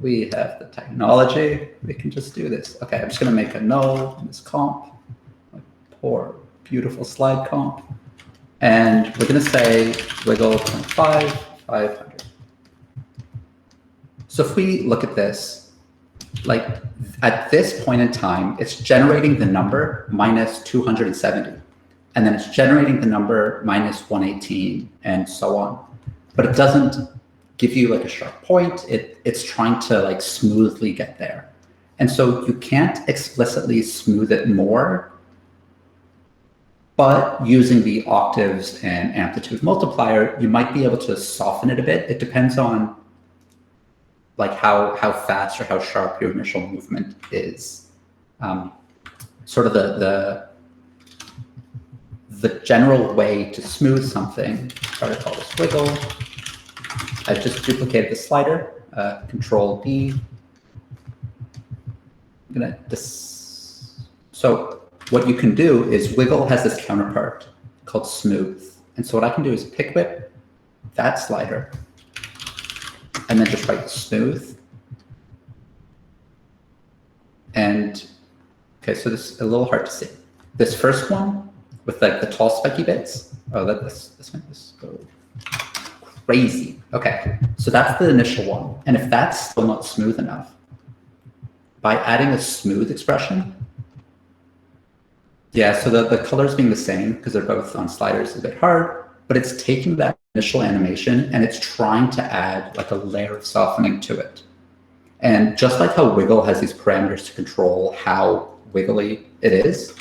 we have the technology, we can just do this. Okay, I'm just gonna make a null in this comp, my poor, beautiful slide comp. And we're gonna say wiggle 0.5, 500. So if we look at this, like at this point in time, it's generating the number minus 270. And then it's generating the number minus 118 and so on. But it doesn't give you like a sharp point. It's trying to like smoothly get there. And so you can't explicitly smooth it more But using the octaves and amplitude multiplier, you might be able to soften it a bit. It depends on like how fast or how sharp your initial movement is. Sort of the general way to smooth something, try to call this wiggle. I've just duplicated the slider, Control D. So what you can do is wiggle has this counterpart called smooth. And so what I can do is pick whip that slider and then just write smooth. And okay, so this is a little hard to see. This first one with like the tall spiky bits. Oh, this might just go crazy. Okay, so that's the initial one. And if that's still not smooth enough, by adding a smooth expression, yeah, so the colors being the same because they're both on sliders is a bit hard, but it's taking that initial animation and it's trying to add like a layer of softening to it. And just like how wiggle has these parameters to control how wiggly it is,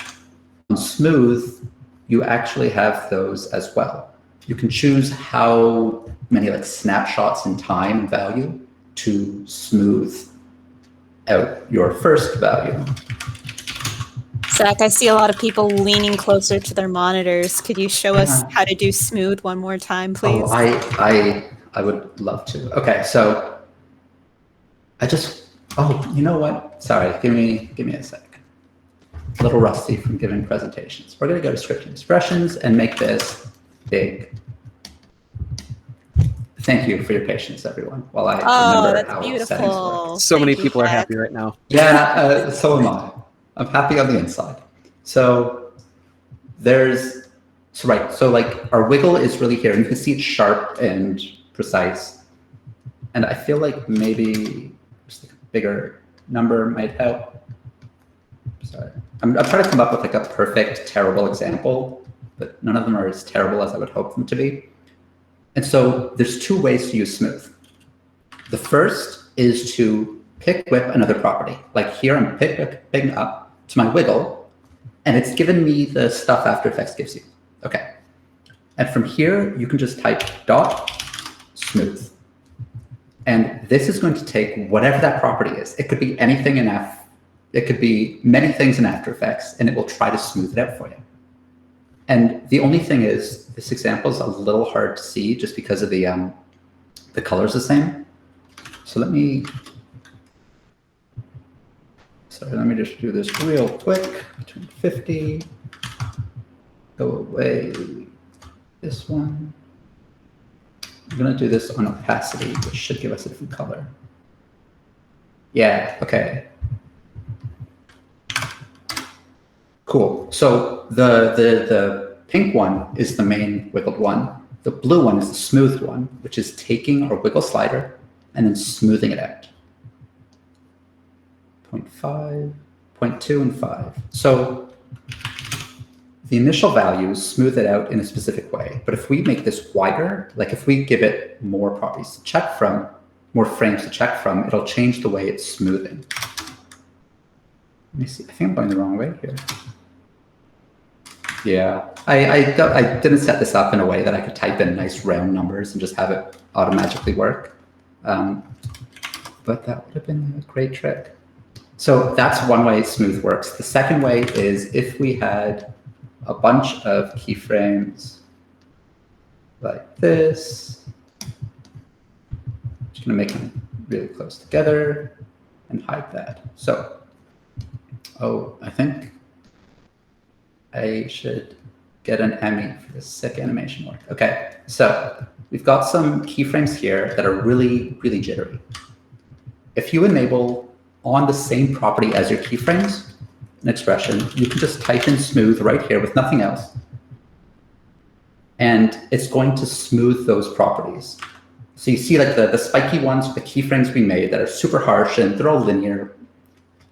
on smooth, you actually have those as well. You can choose how many like snapshots in time and value to smooth out your first value. Zach, I see a lot of people leaning closer to their monitors. Could you show us how to do smooth one more time, please? Oh, I would love to. Okay, so you know what? Sorry, give me a sec. A little rusty from giving presentations. We're gonna go to script expressions and make this big. Thank you for your patience, everyone, while I remember how settings work. So many people are happy right now. Yeah, so am I. I'm happy on the inside. So so like our wiggle is really here, and you can see it's sharp and precise. And I feel like maybe just like a bigger number might help. Sorry, I'm trying to come up with like a perfect, terrible example, but none of them are as terrible as I would hope them to be. And so there's two ways to use smooth. The first is to pick whip another property. Like here I'm picking up to my wiggle, and it's given me the stuff After Effects gives you. Okay. And from here, you can just type dot smooth. And this is going to take whatever that property is. It could be anything in it could be many things in After Effects, and it will try to smooth it out for you. And the only thing is, this example is a little hard to see just because of the color's the same. So let me just do this real quick. Between 50, go away, this one. I'm gonna do this on opacity, which should give us a different color. Yeah, okay. Cool. So the pink one is the main wiggled one. The blue one is the smoothed one, which is taking our wiggle slider and then smoothing it out. 0.5, 0.2, and 5. So the initial values smooth it out in a specific way. But if we make this wider, like if we give it more properties to check from, more frames to check from, it'll change the way it's smoothing. Let me see. I think I'm going the wrong way here. Yeah, I didn't set this up in a way that I could type in nice round numbers and just have it automatically work. But that would have been a great trick. So that's one way smooth works. The second way is if we had a bunch of keyframes like this. Just gonna make them really close together and hide that. So, I think I should get an Emmy for this sick animation work. Okay, so we've got some keyframes here that are really, really jittery. If you enable on the same property as your keyframes, an expression, you can just type in smooth right here with nothing else. And it's going to smooth those properties. So you see like the spiky ones with the keyframes we made that are super harsh and they're all linear.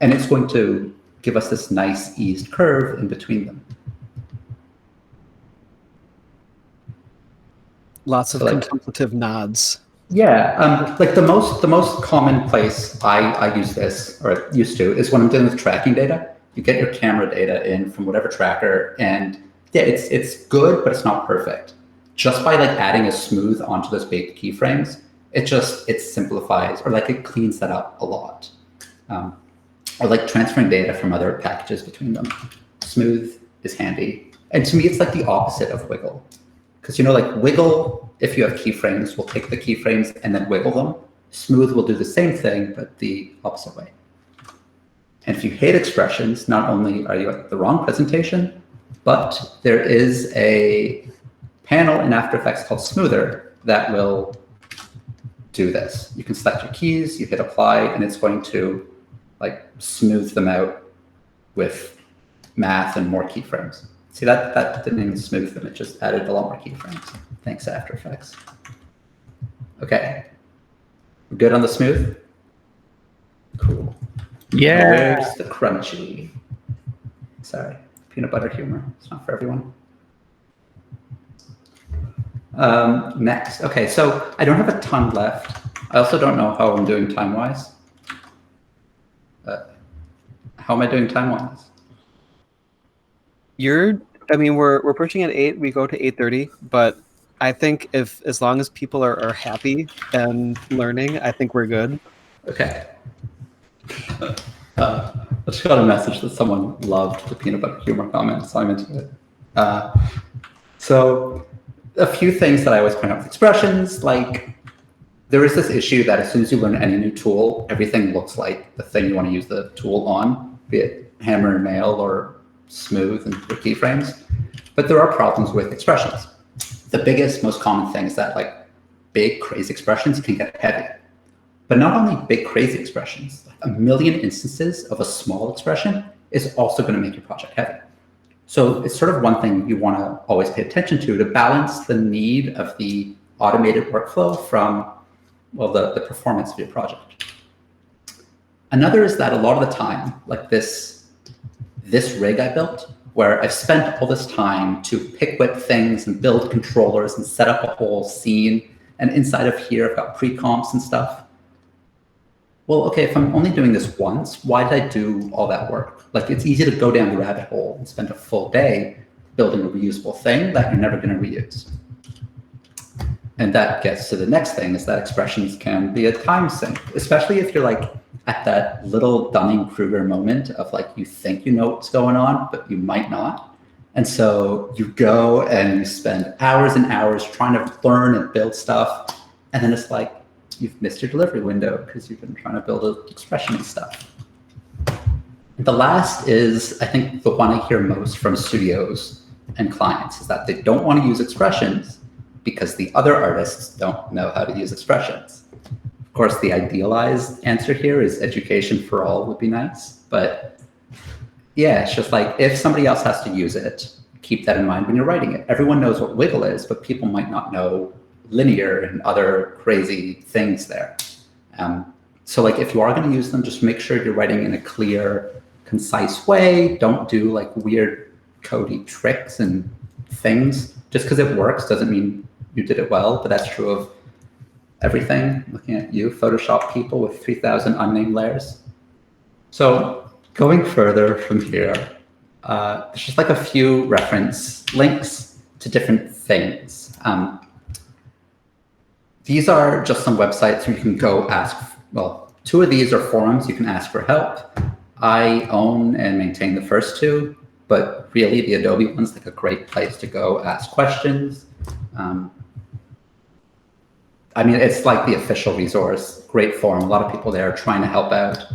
And it's going to give us this nice eased curve in between them. Lots of contemplative nods. Yeah, like the most common place I use this, or used to, is when I'm dealing with tracking data. You get your camera data in from whatever tracker, and yeah, it's good, but it's not perfect. Just by like adding a smooth onto those baked keyframes, it simplifies, or like it cleans that up a lot. Or like transferring data from other packages between them. Smooth is handy. And to me, it's like the opposite of wiggle. Because, you know, like wiggle, if you have keyframes, will take the keyframes and then wiggle them. Smooth will do the same thing, but the opposite way. And if you hate expressions, not only are you at the wrong presentation, but there is a panel in After Effects called Smoother that will do this. You can select your keys, you hit apply, and it's going to like smooth them out with math and more keyframes. See, that didn't even smooth them, it just added a lot more keyframes. Thanks, After Effects. Okay, we're good on the smooth? Cool. Yeah. Where's the crunchy? Sorry, peanut butter humor. It's not for everyone. Next, okay, so I don't have a ton left. I also don't know how I'm doing time-wise. How am I doing time-wise? We're pushing at 8, we go to 8:30, but I think as long as people are happy and learning, I think we're good. Okay. I just got a message that someone loved the peanut butter humor comment, so I'm into it. So a few things that I always point out with expressions, like there is this issue that as soon as you learn any new tool, everything looks like the thing you want to use the tool on, be it hammer and nail or smooth and your keyframes. But there are problems with expressions. The biggest, most common thing is that like big, crazy expressions can get heavy. But not only big, crazy expressions, like a million instances of a small expression is also going to make your project heavy. So it's sort of one thing you want to always pay attention to balance the need of the automated workflow from, well, the performance of your project. Another is that a lot of the time, like this rig I built, where I've spent all this time to pick whip things and build controllers and set up a whole scene, and inside of here I've got pre-comps and stuff. Well, okay, if I'm only doing this once, why did I do all that work? Like, it's easy to go down the rabbit hole and spend a full day building a reusable thing that you're never going to reuse. And that gets to the next thing, is that expressions can be a time sink, especially if you're like at that little Dunning-Kruger moment of like, you think you know what's going on, but you might not. And so you go and you spend hours and hours trying to learn and build stuff. And then it's like, you've missed your delivery window because you've been trying to build an expression and stuff. And the last is, I think, the one I hear most from studios and clients, is that they don't want to use expressions because the other artists don't know how to use expressions. Of course, the idealized answer here is education for all would be nice. But yeah, it's just like, if somebody else has to use it, keep that in mind when you're writing it. Everyone knows what wiggle is, but people might not know linear and other crazy things there. So like, if you are going to use them, just make sure you're writing in a clear, concise way. Don't do like weird codey tricks and things. Just because it works doesn't mean you did it well, but that's true of everything. Looking at you, Photoshop people with 3,000 unnamed layers. So going further from here, there's just like a few reference links to different things. These are just some websites where you can go ask, well, 2 of these are forums you can ask for help. I own and maintain the first 2, but really the Adobe one's like a great place to go ask questions. I mean, it's like the official resource, great forum. A lot of people there are trying to help out,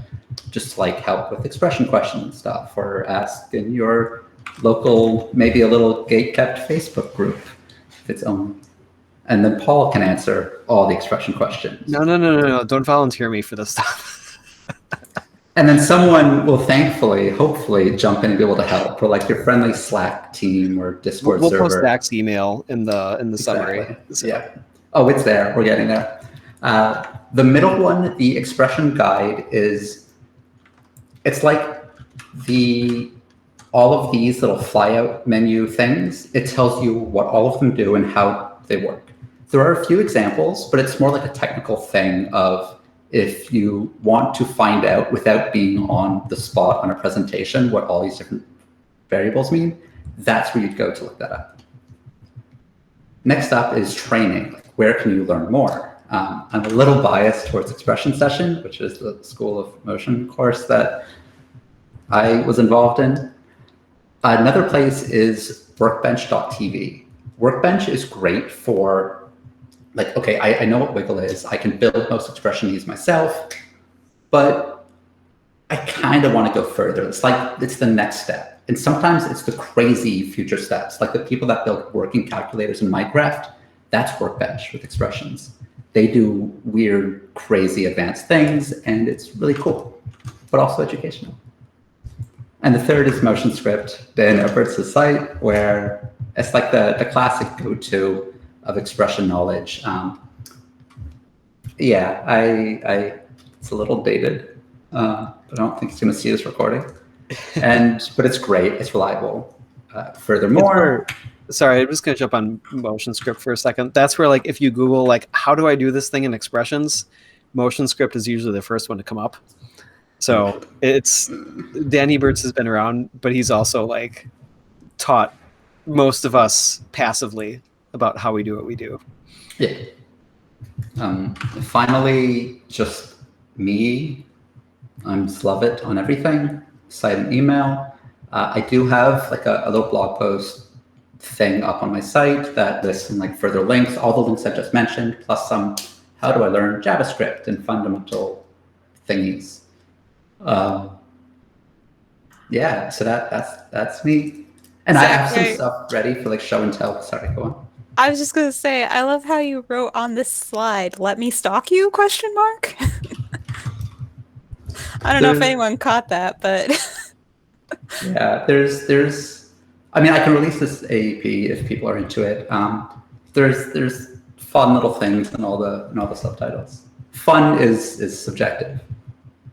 just like help with expression questions and stuff, or ask in your local, maybe a little gate-kept Facebook group if it's own. And then Paul can answer all the expression questions. No. Don't volunteer me for this stuff. And then someone will thankfully, hopefully, jump in and be able to help, or like your friendly Slack team or Discord server. We'll post Zack's email in the summary. So. Yeah. Oh, it's there. We're getting there. The middle one, the expression guide, it's like all of these little flyout menu things. It tells you what all of them do and how they work. There are a few examples, but it's more like a technical thing of, if you want to find out without being on the spot on a presentation what all these different variables mean, that's where you'd go to look that up. Next up is training. Like, where can you learn more? I'm a little biased towards Expression Session, which is the School of Motion course that I was involved in. Another place is workbench.tv. Workbench is great for, like, okay, I know what Wiggle is. I can build most expression keys myself, but I kind of want to go further. It's like, it's the next step. And sometimes it's the crazy future steps, like the people that build working calculators in Minecraft. That's Workbench with expressions. They do weird, crazy advanced things, and it's really cool, but also educational. And the third is MotionScript, Dan Edwards' site, where it's like the classic go-to of expression knowledge. Yeah, it's a little dated, but I don't think it's going to see this recording. But it's great. It's reliable. Furthermore, sorry, I'm just going to jump on MotionScript for a second. That's where, like, if you Google, like, how do I do this thing in expressions, MotionScript is usually the first one to come up. So it's Dan Eberts has been around, but he's also, like, taught most of us passively about how we do what we do. Yeah. Finally, just me. I'm Lovatt on everything, site and email. I do have like a little blog post thing up on my site that lists some like further links, all the links I just mentioned, plus some how do I learn JavaScript and fundamental thingies. Yeah, so that's me. And Zack, I have some stuff ready for like show and tell. Sorry, go on. I was just gonna say, I love how you wrote on this slide, "Let me stalk you?" ? I don't know if anyone caught that, but yeah, there's. I mean, I can release this AEP if people are into it. There's fun little things in all the subtitles. Fun is subjective.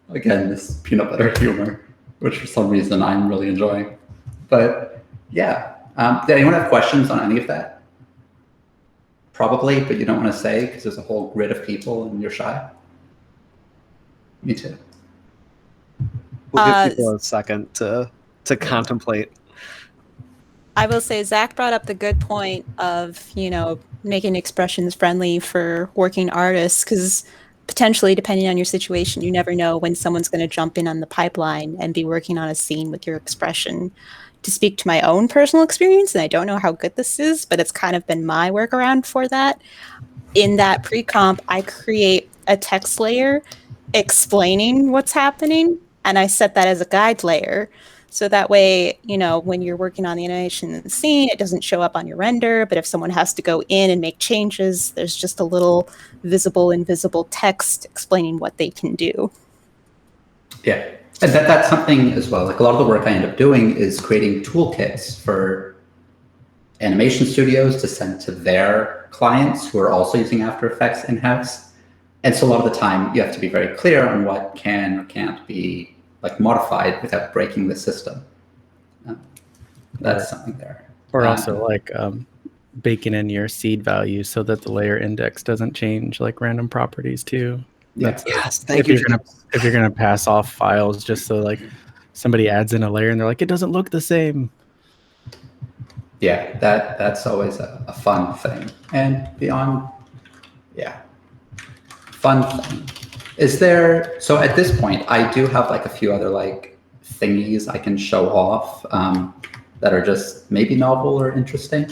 Again, this peanut butter humor, which for some reason I'm really enjoying. But yeah, did anyone have questions on any of that? Probably, but you don't want to say because there's a whole grid of people and you're shy. Me too. We'll give people a second to contemplate. I will say Zack brought up the good point of, making expressions friendly for working artists, because potentially, depending on your situation, you never know when someone's going to jump in on the pipeline and be working on a scene with your expression. To speak to my own personal experience, and I don't know how good this is, but it's kind of been my workaround for that. In that pre-comp, I create a text layer explaining what's happening, and I set that as a guide layer. So that way, when you're working on the animation in the scene, it doesn't show up on your render, but if someone has to go in and make changes, there's just a little visible, invisible text explaining what they can do. Yeah. And that's something as well. Like a lot of the work I end up doing is creating toolkits for animation studios to send to their clients who are also using After Effects in-house. And so a lot of the time you have to be very clear on what can or can't be like modified without breaking the system. That's something there. Or also like baking in your seed value so that the layer index doesn't change, like random properties too. Yes, thank you. If you're gonna pass off files just so like somebody adds in a layer and they're like, it doesn't look the same. Yeah, that's always a fun thing. And beyond, fun thing. Is there, so at this point, I do have like a few other like thingies I can show off that are just maybe novel or interesting.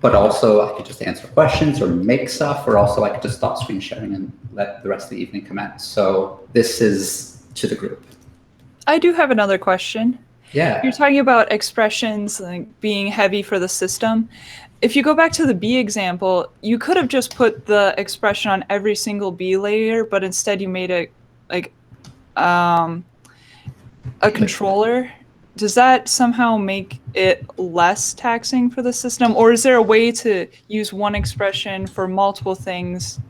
But also I could just answer questions or make stuff, or also I could just stop screen sharing and let the rest of the evening commence. So this is to the group. I do have another question. Yeah. You're talking about expressions like being heavy for the system. If you go back to the B example, you could have just put the expression on every single B layer, but instead you made it like a controller. Does that somehow make it less taxing for the system? Or is there a way to use one expression for multiple things?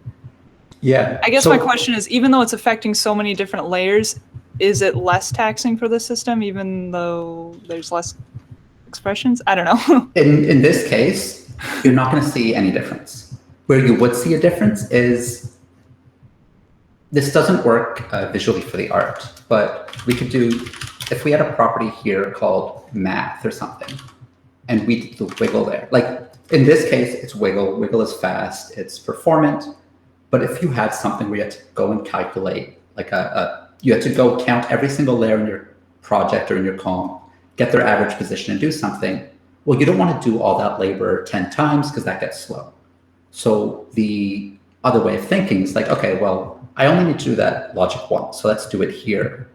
Yeah. I guess my question is, even though it's affecting so many different layers, is it less taxing for the system, even though there's less expressions? I don't know. In this case, you're not going to see any difference. Where you would see a difference is this doesn't work visually for the art, but we could do if we had a property here called math or something, and we did the wiggle there, like in this case, it's wiggle. Wiggle is fast, it's performant. But if you had something where you had to go and calculate, like you had to go count every single layer in your project or in your column, get their average position and do something, well, you don't want to do all that labor 10 times because that gets slow. So the other way of thinking is like, okay, well, I only need to do that logic once, so let's do it here.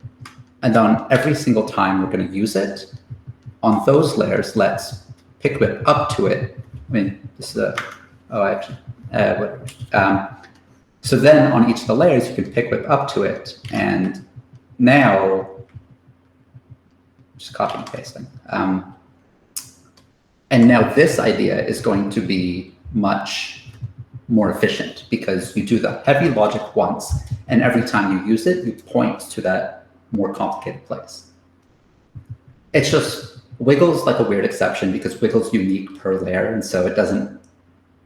And then every single time we're going to use it, on those layers, let's pick whip up to it. I mean, this is so then on each of the layers, you can pick whip up to it. And now, just copy and pasting. And now this idea is going to be much more efficient because you do the heavy logic once, and every time you use it, you point to that more complicated place. It's just, Wiggle's like a weird exception because Wiggle's unique per layer, and so it doesn't,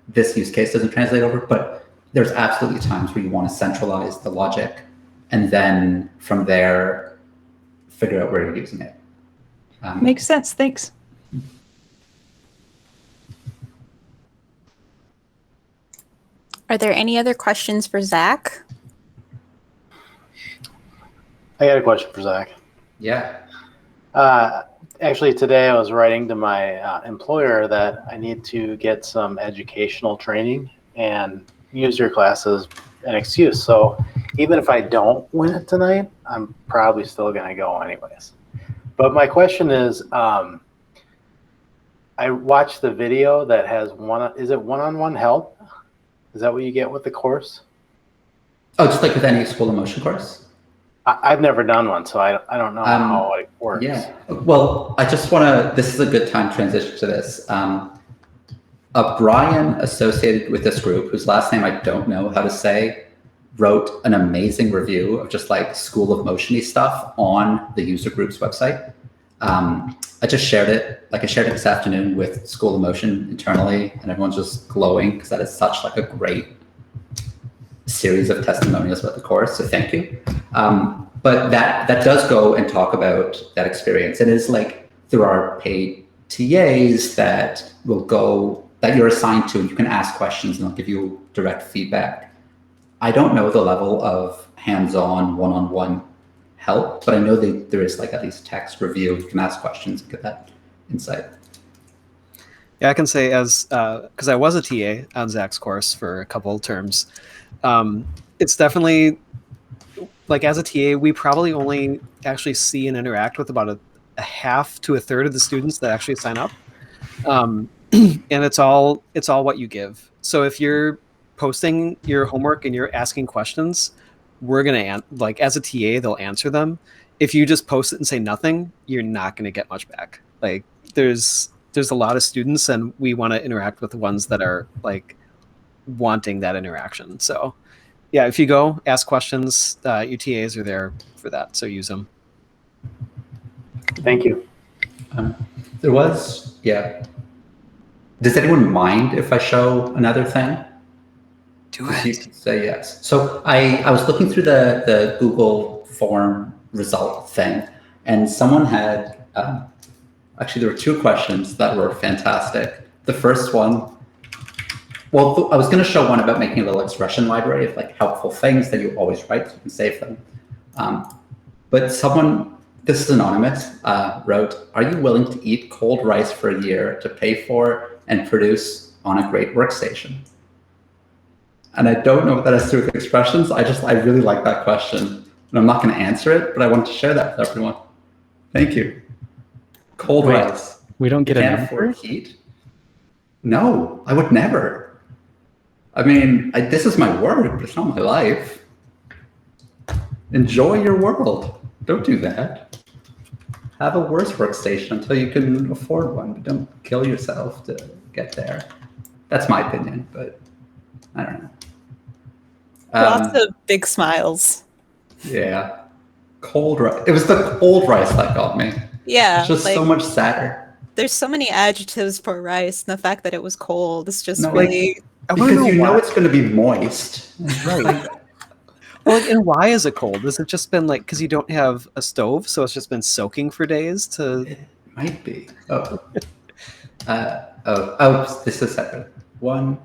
this use case doesn't translate over, but there's absolutely times where you want to centralize the logic and then from there, figure out where you're using it. Makes sense, thanks. Are there any other questions for Zack? I got a question for Zack. Yeah. Actually, today I was writing to my employer that I need to get some educational training and use your class as an excuse. So even if I don't win it tonight, I'm probably still going to go anyways. But my question is, I watched the video that has one-on-one help? Is that what you get with the course? Oh, just like with any school of motion course? I've never done one, so I don't know how it works. Yeah. Well, I just want to, this is a good time to transition to this. Brian associated with this group, whose last name I don't know how to say, wrote an amazing review of just like School of Motion-y stuff on the user group's website. I just shared it, like I shared it this afternoon with School of Motion internally, and everyone's just glowing because that is such like a great series of testimonials about the course, so thank you. But that does go and talk about that experience. And it's like there are paid TAs that will go, that you're assigned to, and you can ask questions and they'll give you direct feedback. I don't know the level of hands-on, one-on-one help, but I know that there is like at least text review. You can ask questions and get that insight. Yeah, I can say as, because I was a TA on Zach's course for a couple of terms, it's definitely, like as a TA, we probably only actually see and interact with about a half to a third of the students that actually sign up. And it's all what you give. So if you're posting your homework and you're asking questions, we're going to, like as a TA, they'll answer them. If you just post it and say nothing, you're not going to get much back. Like there's a lot of students and we want to interact with the ones that are like wanting that interaction. So yeah, if you go ask questions, your TAs are there for that. So use them. Thank you. There was, yeah. Does anyone mind if I show another thing? Do it. You can say yes. So I was looking through the Google form result thing, and someone had, actually there were two questions that were fantastic. The first one, well, I was going to show one about making a little expression library of like helpful things that you always write, so you can save them. But someone, this is anonymous, wrote, "Are you willing to eat cold rice for a year to pay for and produce on a great workstation?" And I don't know what that has to do with expressions. I really like that question. And I'm not going to answer it, but I want to share that with everyone. Thank you. Cold rice. We don't get Can't afford heat? No, I would never. I mean, this is my work, but it's not my life. Enjoy your world. Don't do that. Have a worse workstation until you can afford one, but don't kill yourself to get there. That's my opinion, but I don't know. Lots of big smiles. Yeah. Cold rice. It was the cold rice that got me. Yeah. It's just like, so much sadder. There's so many adjectives for rice, and the fact that it was cold is just No, really... because you know it's going to be moist. Right. Well, like, and why is it cold? Has it just been like because you don't have a stove, so it's just been soaking for days to? It might be. This is separate. One.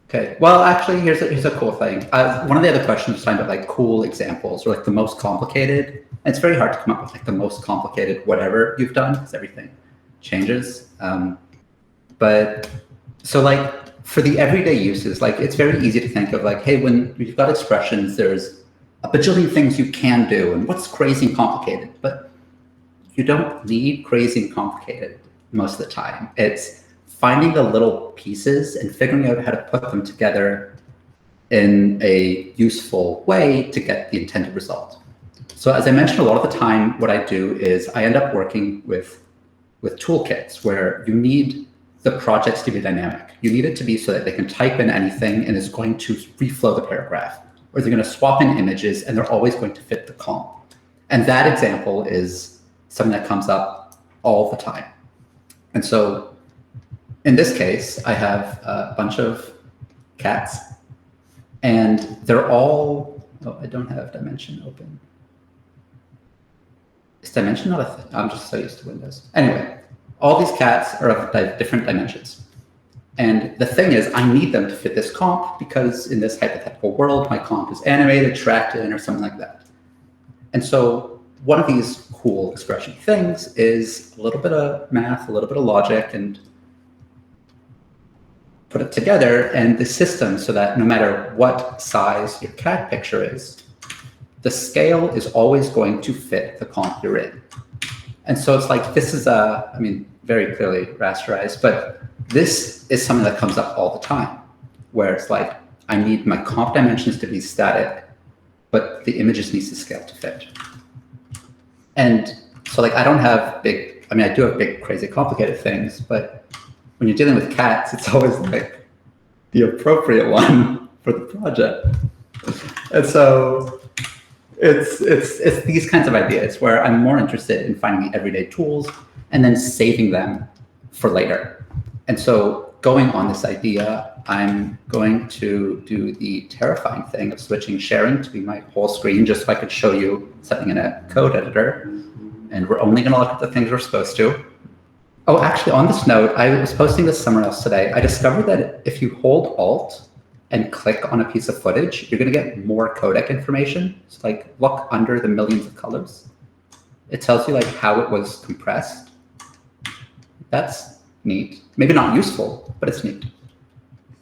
Okay. Well, actually, here's a cool thing. One of the other questions was talking about like cool examples or like the most complicated. And it's very hard to come up with like the most complicated whatever you've done because everything changes. But so like for the everyday uses, like it's very easy to think of like, hey, when you've got expressions, there's a bajillion things you can do, and what's crazy and complicated. But you don't need crazy and complicated most of the time. It's finding the little pieces and figuring out how to put them together in a useful way to get the intended result. So as I mentioned, a lot of the time, what I do is I end up working with toolkits where you need the projects to be dynamic. You need it to be so that they can type in anything and it's going to reflow the paragraph, or they're going to swap in images and they're always going to fit the comp. And that example is something that comes up all the time. And so in this case, I have a bunch of cats, and they're all, I don't have dimension open. Is dimension not a thing? I'm just so used to Windows. Anyway, all these cats are of different dimensions. And the thing is, I need them to fit this comp because in this hypothetical world, my comp is animated, tracked in, or something like that. And so one of these cool expression things is a little bit of math, a little bit of logic, and put it together and the system so that no matter what size your cat picture is, the scale is always going to fit the comp you're in. And so it's like, this is very clearly rasterized, but this is something that comes up all the time, where it's like, I need my comp dimensions to be static, but the images needs to scale to fit. And so like, I do have big, crazy, complicated things, but when you're dealing with cats, it's always like the appropriate one for the project. And so it's these kinds of ideas where I'm more interested in finding the everyday tools and then saving them for later. And so going on this idea, I'm going to do the terrifying thing of switching sharing to be my whole screen just so I could show you something in a code editor. And we're only going to look at the things we're supposed to. Oh, actually, on this note, I was posting this somewhere else today. I discovered that if you hold Alt and click on a piece of footage, you're going to get more codec information. So like, look under the millions of colors. It tells you like how it was compressed. That's neat. Maybe not useful, but it's neat.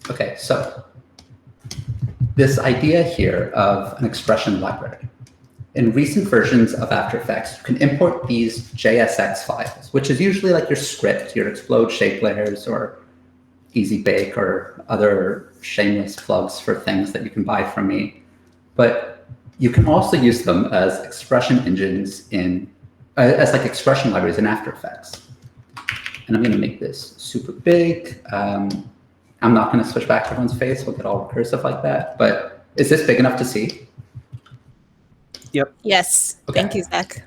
Okay, so this idea here of an expression library. In recent versions of After Effects, you can import these JSX files, which is usually like your script, your explode shape layers, or Easy Bake, or other shameless plugs for things that you can buy from me. But you can also use them as expression engines as like expression libraries in After Effects. And I'm going to make this super big. I'm not going to switch back to everyone's face. We'll get all recursive like that. But is this big enough to see? Yep. Yes. Okay. Thank you, Zach.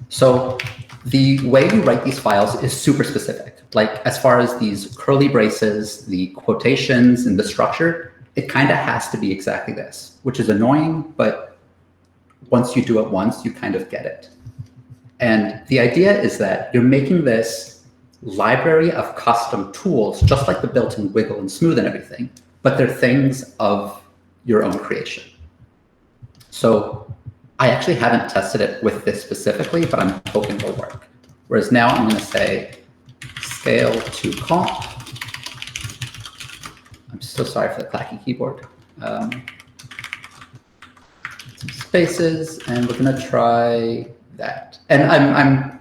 So the way we write these files is super specific. Like as far as these curly braces, the quotations, and the structure, it kind of has to be exactly this, which is annoying, but once you do it once, you kind of get it. And the idea is that you're making this library of custom tools, just like the built-in wiggle and smooth and everything, but they're things of your own creation. So I actually haven't tested it with this specifically, but I'm hoping it'll work. Whereas now I'm going to say scale to comp. I'm so sorry for the clacky keyboard. Some spaces, and we're going to try that. And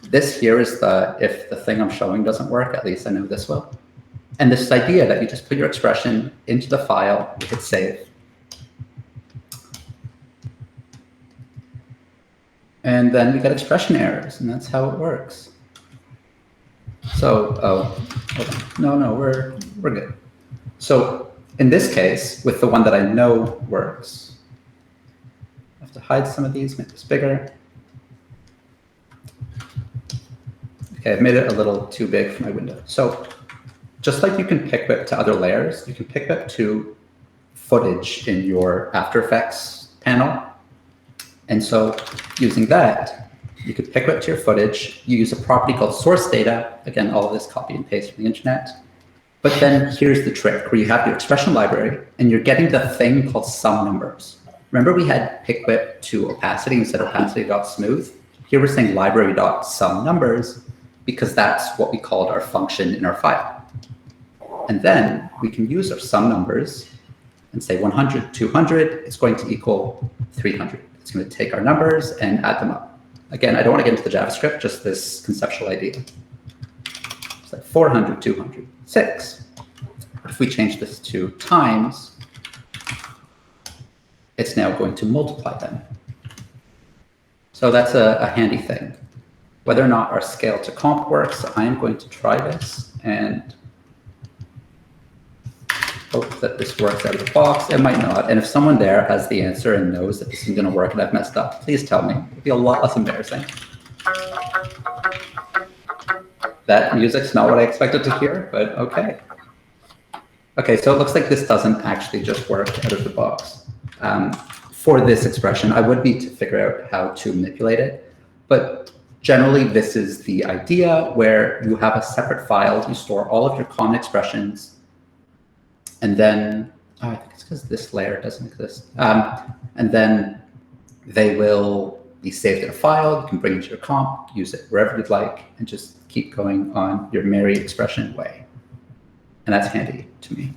this here is if the thing I'm showing doesn't work, at least I know this will. And this idea that you just put your expression into the file, you hit save. And then we get expression errors, and that's how it works. So, hold on. No, we're good. So in this case, with the one that I know works, I have to hide some of these, make this bigger. Okay, I've made it a little too big for my window. So just like you can pick whip to other layers, you can pick whip to footage in your After Effects panel. And so using that, you could pick up to your footage. You use a property called source data. Again, all of this copy and paste from the internet. But then here's the trick, where you have your expression library, and you're getting the thing called sum numbers. Remember we had pick width to opacity instead of opacity.smooth? Here we're saying library.sum numbers, because that's what we called our function in our file. And then we can use our sum numbers and say 100, 200 is going to equal 300. It's going to take our numbers and add them up. Again, I don't want to get into the JavaScript, just this conceptual idea. It's like 400, 200, 6. But if we change this to times, it's now going to multiply them. So that's a handy thing. Whether or not our scale to comp works, I am going to try this and hope that this works out of the box. It might not. And if someone there has the answer and knows that this isn't going to work and I've messed up, please tell me. It'd be a lot less embarrassing. That music's not what I expected to hear, but okay. Okay, so it looks like this doesn't actually just work out of the box. For this expression, I would need to figure out how to manipulate it. But generally, this is the idea where you have a separate file. You store all of your common expressions. And then, oh, I think it's because this layer doesn't exist. And then they will be saved in a file. You can bring it to your comp, use it wherever you'd like, and just keep going on your merry expression way. And that's handy to me.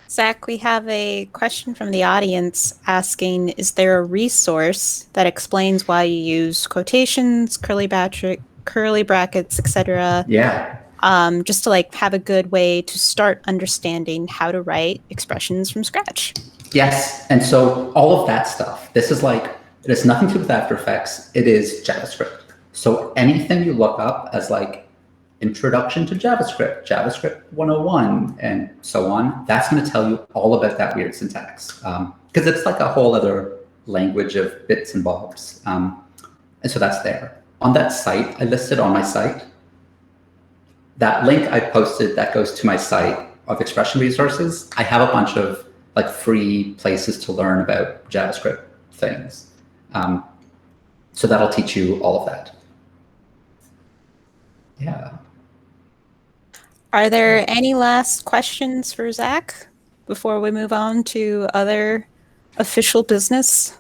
Zach, we have a question from the audience asking, is there a resource that explains why you use quotations, curly brackets, etc.? Yeah. Just to like have a good way to start understanding how to write expressions from scratch. Yes, and so all of that stuff, this is like, it has nothing to do with After Effects, it is JavaScript. So anything you look up as like Introduction to JavaScript, JavaScript 101, and so on, that's going to tell you all about that weird syntax. Because it's like a whole other language of bits and bobs. And so that's there. On that site, I listed on my site, that link I posted that goes to my site of expression resources, I have a bunch of like free places to learn about JavaScript things. So that'll teach you all of that. Yeah. Are there any last questions for Zach before we move on to other official business?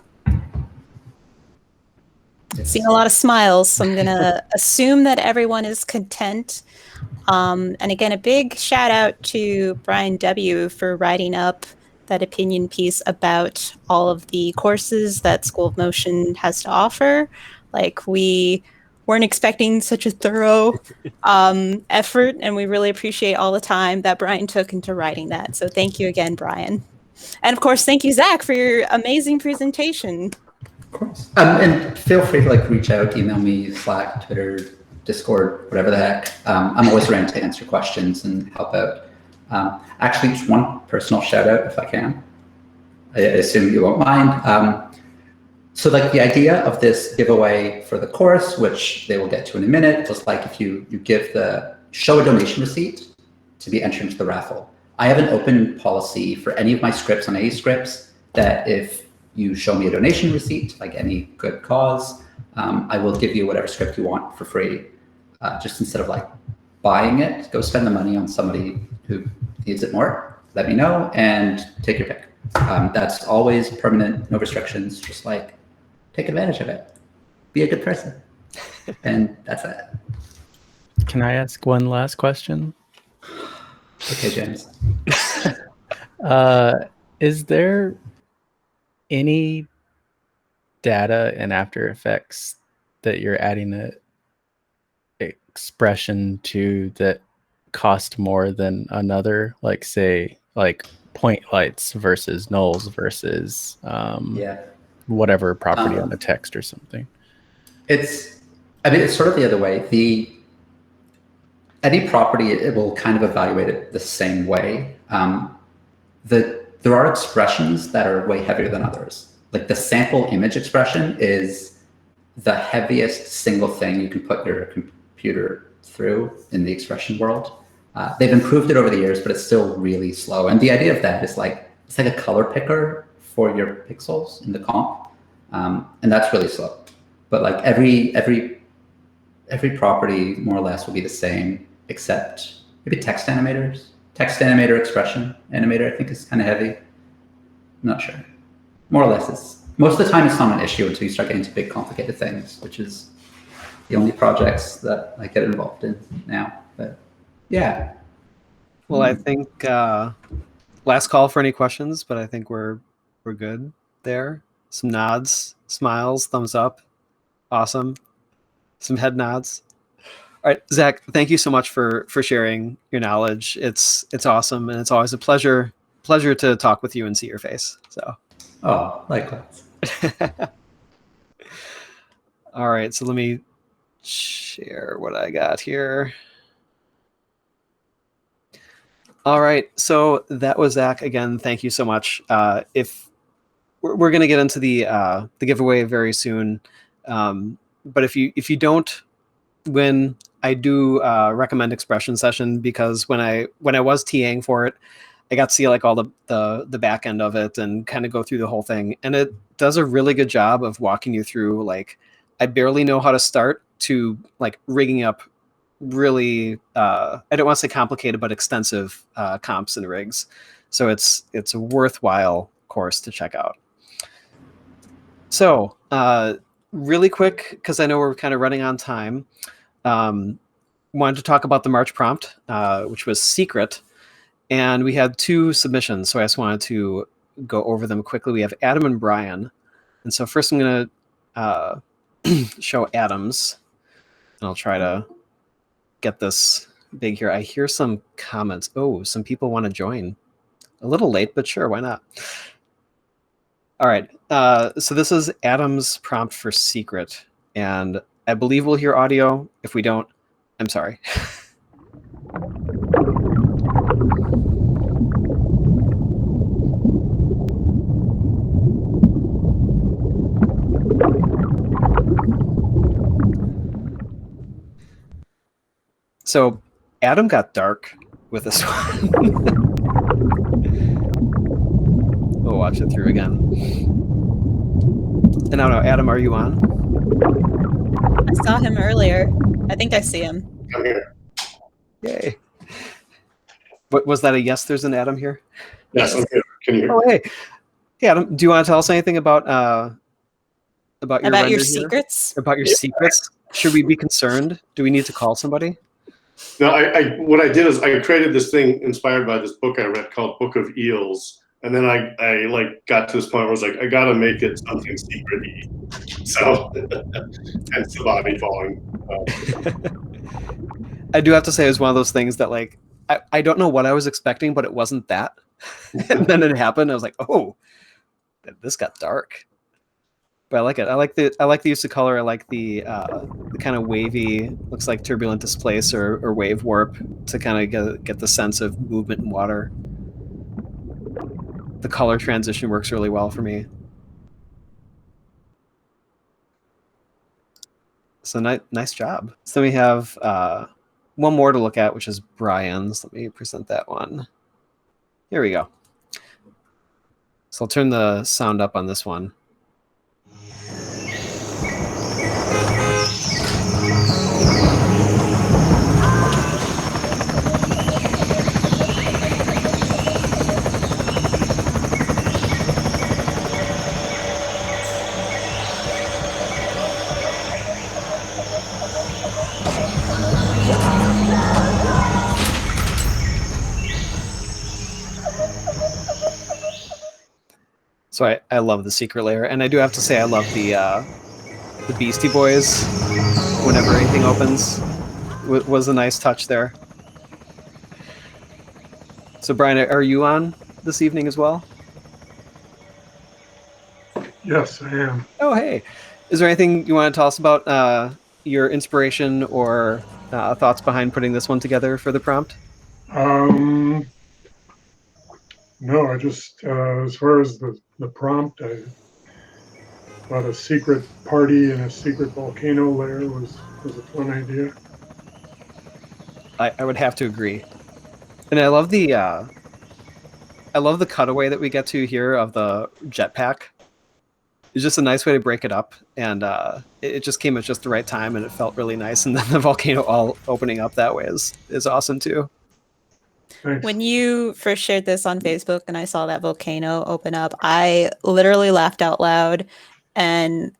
Yes. Seeing a lot of smiles, so I'm going to assume that everyone is content. And again, a big shout out to Brian W. for writing up that opinion piece about all of the courses that School of Motion has to offer. Like, we weren't expecting such a thorough effort, and we really appreciate all the time that Brian took into writing that. So thank you again, Brian. And of course, thank you, Zach, for your amazing presentation. Of course. And feel free to like reach out, email me, Slack, Twitter, Discord, whatever the heck. I'm always around to answer questions and help out. Actually, just one personal shout out if I can. I assume you won't mind. So like the idea of this giveaway for the course, which they will get to in a minute, was like if you show a donation receipt to be entered into the raffle. I have an open policy for any of my scripts on any scripts that if you show me a donation receipt, like any good cause, I will give you whatever script you want for free. Just instead of like buying it, go spend the money on somebody who needs it more. Let me know and take your pick. That's always permanent, no restrictions, just like take advantage of it. Be a good person. And that's it. Can I ask one last question? Okay, James. Is there any data in After Effects that you're adding an expression to that cost more than another? Like say, like point lights versus nulls versus whatever property on the text or something. It's sort of the other way. Any property, it will kind of evaluate it the same way. There are expressions that are way heavier than others. Like the sample image expression is the heaviest single thing you can put your computer through in the expression world. They've improved it over the years, but it's still really slow. And the idea of that is like, it's like a color picker for your pixels in the comp. And that's really slow. But like every property more or less will be the same, except maybe text animators. Text animator, expression animator, I think is kind of heavy. I'm not sure. More or less, most of the time it's not an issue until you start getting into big complicated things, which is the only projects that I get involved in now. But yeah. Well, I think last call for any questions, but I think we're good there. Some nods, smiles, thumbs up. Awesome. Some head nods. All right, Zach, thank you so much for sharing your knowledge. It's awesome, and it's always a pleasure to talk with you and see your face. So. Oh, likewise. All right, so let me share what I got here. All right, so that was Zach. Again, thank you so much. If we're going to get into the giveaway very soon, but if you don't win, I do recommend Expression Session, because when I was TAing for it, I got to see like all the back end of it and kind of go through the whole thing, and it does a really good job of walking you through, like, I barely know how to start to like rigging up really I don't want to say complicated, but extensive comps and rigs. So it's a worthwhile course to check out. So really quick, because I know we're kind of running on time, wanted to talk about the March prompt, which was secret. And we had 2 submissions, so I just wanted to go over them quickly. We have Adam and Brian. And so first I'm going to show Adam's, and I'll try to get this big here. I hear some comments. Oh, some people want to join. A little late, but sure, why not? All right, so this is Adam's prompt for secret, and I believe we'll hear audio. If we don't, I'm sorry. So Adam got dark with this one. We'll watch it through again. And I don't know, Adam, are you on? I saw him earlier. I think I see him. I'm here. Yay. But was that a yes, there's an Adam here? Yes, I'm here. Can you hear? Oh, hey. Hey, Adam, do you want to tell us anything about your secrets? About your secrets? Should we be concerned? Do we need to call somebody? No, what I did is I created this thing inspired by this book I read called Book of Eels. And then I like got to this point where I was like, I gotta make it something secret-y. So, hence the body falling. I do have to say, it was one of those things that, like, I don't know what I was expecting, but it wasn't that. And then it happened. I was like, oh, this got dark. But I like it. I like the use of color. I like the kind of wavy, looks like turbulent displace or wave warp, to kind of get the sense of movement in water. The color transition works really well for me. So nice job. So we have one more to look at, which is Brian's. Let me present that one. Here we go. So I'll turn the sound up on this one. So I love the secret layer, and I do have to say I love the Beastie Boys whenever anything opens. Was a nice touch there. So Brian, are you on this evening as well? Yes, I am. Oh, hey. Is there anything you want to tell us about your inspiration or thoughts behind putting this one together for the prompt? No, I just, as far as the prompt, I thought a secret party and a secret volcano layer was a fun idea. I would have to agree. And I love the cutaway that we get to here of the jetpack. It's just a nice way to break it up, and it just came at just the right time, and it felt really nice. And then the volcano all opening up that way is awesome too. Thanks. When you first shared this on Facebook and I saw that volcano open up, I literally laughed out loud. And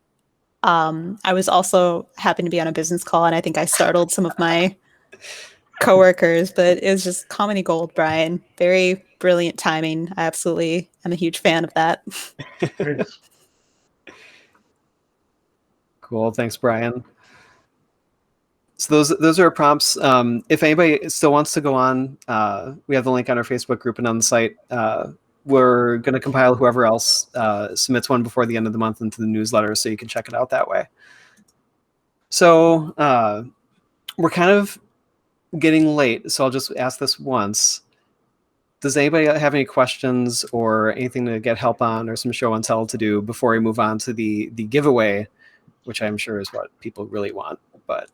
I was also happened to be on a business call, and I think I startled some of my coworkers, but it was just comedy gold, Brian. Very brilliant timing. I absolutely am a huge fan of that. Thanks. Cool. Thanks, Brian. So those are prompts. If anybody still wants to go on, we have the link on our Facebook group and on the site. We're going to compile whoever else submits one before the end of the month into the newsletter, so you can check it out that way. So we're kind of getting late, so I'll just ask this once. Does anybody have any questions or anything to get help on, or some show and tell to do before we move on to the giveaway, which I'm sure is what people really want? But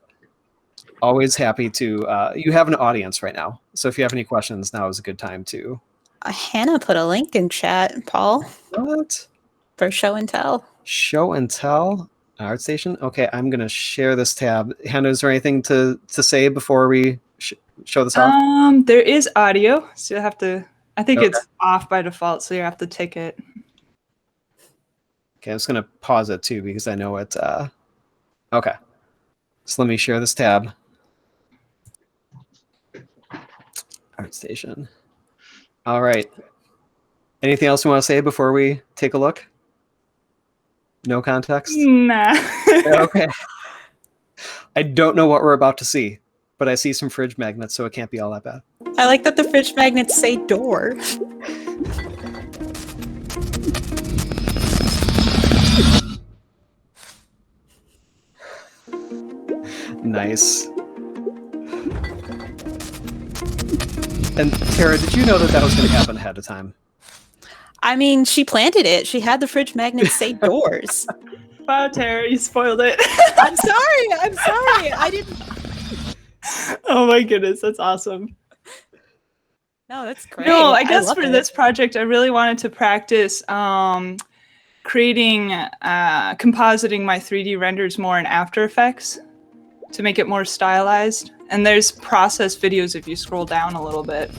always happy to. You have an audience right now, so if you have any questions, now is a good time to. Hannah put a link in chat, Paul. What? For show and tell. Show and tell. ArtStation. Okay, I'm gonna share this tab. Hannah, is there anything to say before we show this off? There is audio, so you have to. I think Okay. it's off by default, so you have to take it. Okay, I'm just gonna pause it too because I know it. Okay, so let me share this tab. ArtStation. All right. Anything else you want to say before we take a look? No context? Nah. Okay. I don't know what we're about to see, but I see some fridge magnets, so it can't be all that bad. I like that the fridge magnets say door. Nice. And Tara, did you know that was going to happen ahead of time? I mean, she planted it. She had the fridge magnets say doors. Wow, Tara, you spoiled it. I'm sorry. I didn't. Oh my goodness, that's awesome. No, that's great. No, I guess love for it. this project, I really wanted to practice creating, compositing my 3D renders more in After Effects to make it more stylized. And there's process videos if you scroll down a little bit.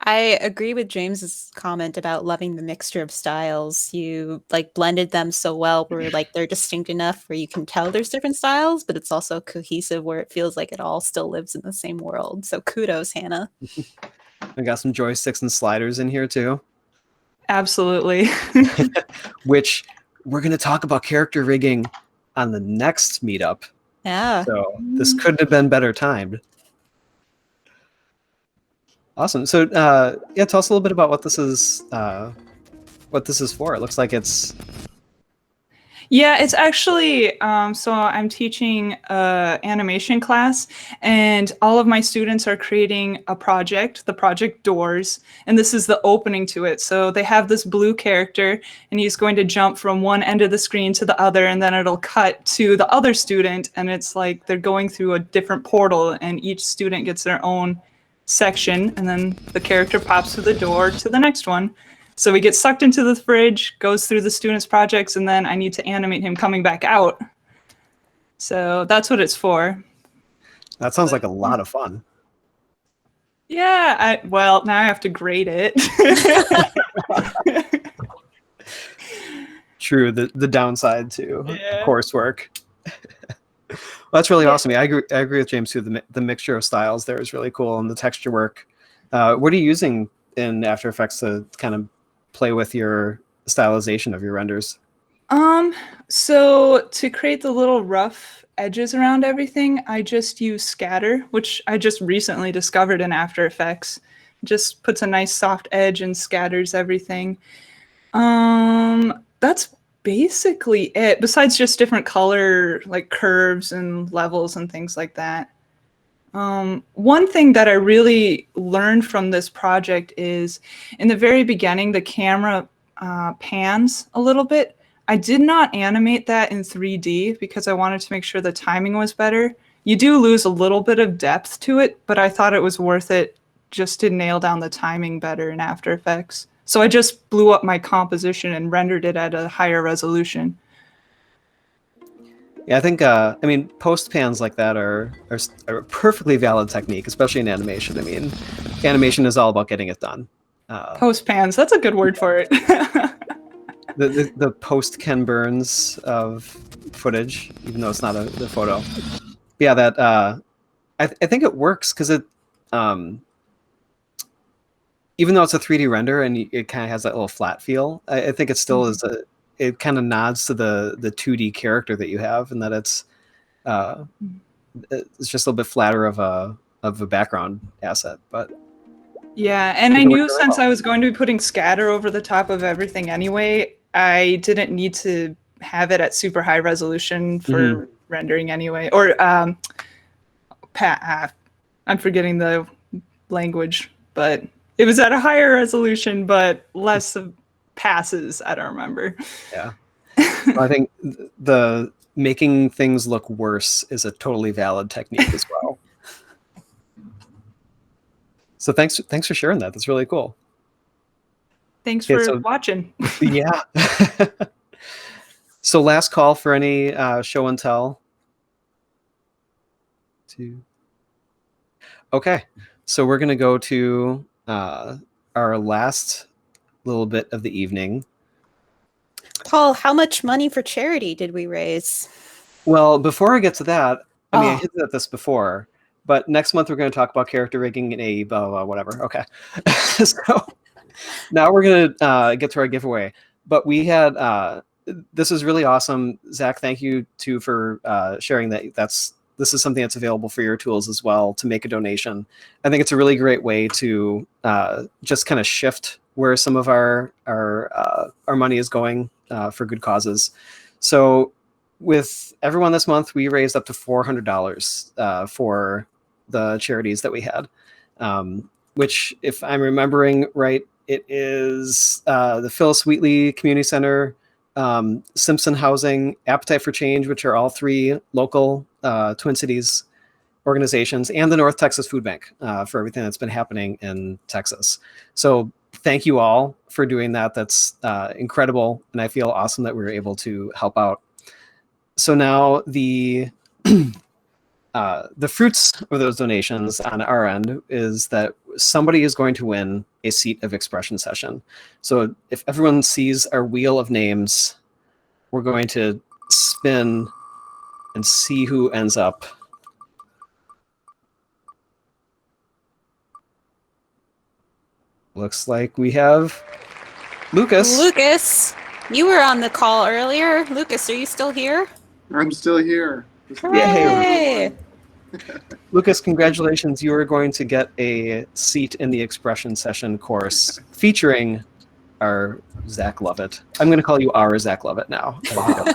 I agree with James's comment about loving the mixture of styles. You like blended them so well where like they're distinct enough where you can tell there's different styles, but it's also cohesive where it feels like it all still lives in the same world. So kudos, Hannah. I got some joysticks and sliders in here too. Absolutely. Which we're going to talk about character rigging on the next meetup. Yeah. So this couldn't have been better timed. Awesome. So yeah, tell us a little bit about what this is for. It looks like it's. Yeah, it's actually, so I'm teaching an animation class, and all of my students are creating a project, the project Doors, and this is the opening to it. So they have this blue character, and he's going to jump from one end of the screen to the other, and then it'll cut to the other student, and it's like they're going through a different portal, and each student gets their own section, and then the character pops through the door to the next one. So we get sucked into the fridge, goes through the students' projects, and then I need to animate him coming back out. So that's what it's for. That sounds like a lot of fun. Yeah, well, now I have to grade it. True, the downside to coursework. Well, that's really awesome. Yeah, I agree with James too. The mixture of styles there is really cool, and the texture work. What are you using in After Effects to kind of play with your stylization of your renders? So to create the little rough edges around everything, I just use scatter, which I just recently discovered in After Effects. Just puts a nice soft edge and scatters everything. That's basically it, besides just different color, like curves and levels and things like that. One thing that I really learned from this project is in the very beginning, the camera pans a little bit. I did not animate that in 3D because I wanted to make sure the timing was better. You do lose a little bit of depth to it, but I thought it was worth it just to nail down the timing better in After Effects. So I just blew up my composition and rendered it at a higher resolution. Yeah, I think I mean post pans like that are a perfectly valid technique, especially in animation. I mean, animation is all about getting it done. Post pans, that's a good word for it. the post Ken Burns of footage, even though it's not the photo. Yeah, that I think it works because it even though it's a 3D render and it kind of has that little flat feel, I think it still is it kind of nods to the 2D character that you have, and that it's just a little bit flatter of a background asset. But yeah, and I knew since I was going to be putting scatter over the top of everything anyway, I didn't need to have it at super high resolution for rendering anyway. Or I'm forgetting the language, but it was at a higher resolution, but less of passes. I don't remember. Yeah. Well, I think the making things look worse is a totally valid technique as well. So thanks for sharing that. That's really cool. Thanks for watching. Yeah. So last call for any show and tell. Okay. So we're going to go to our last little bit of the evening. Paul, how much money for charity did we raise? Well, before I get to that, I mean, I hinted at this before, but next month we're going to talk about character rigging and a blah, blah, whatever. Okay. So now we're going to get to our giveaway. But we had, this is really awesome. Zach, thank you too for sharing that. This is something that's available for your tools as well to make a donation. I think it's a really great way to just kind of shift where some of our money is going for good causes. So with everyone this month, we raised up to $400 for the charities that we had, which, if I'm remembering right, it is the Phyllis Wheatley Community Center, Simpson Housing, Appetite for Change, which are all three local Twin Cities organizations, and the North Texas Food Bank for everything that's been happening in Texas. So thank you all for doing that. That's incredible, and I feel awesome that we were able to help out. So now the fruits of those donations on our end is that somebody is going to win a Seat of Expression session. So if everyone sees our wheel of names, we're going to spin and see who ends up. Looks like we have Lucas. Lucas, you were on the call earlier. Lucas, are you still here? I'm still here. Hooray! Lucas, congratulations. You are going to get a seat in the Expression Session course featuring our Zack Lovatt. I'm going to call you our Zack Lovatt now.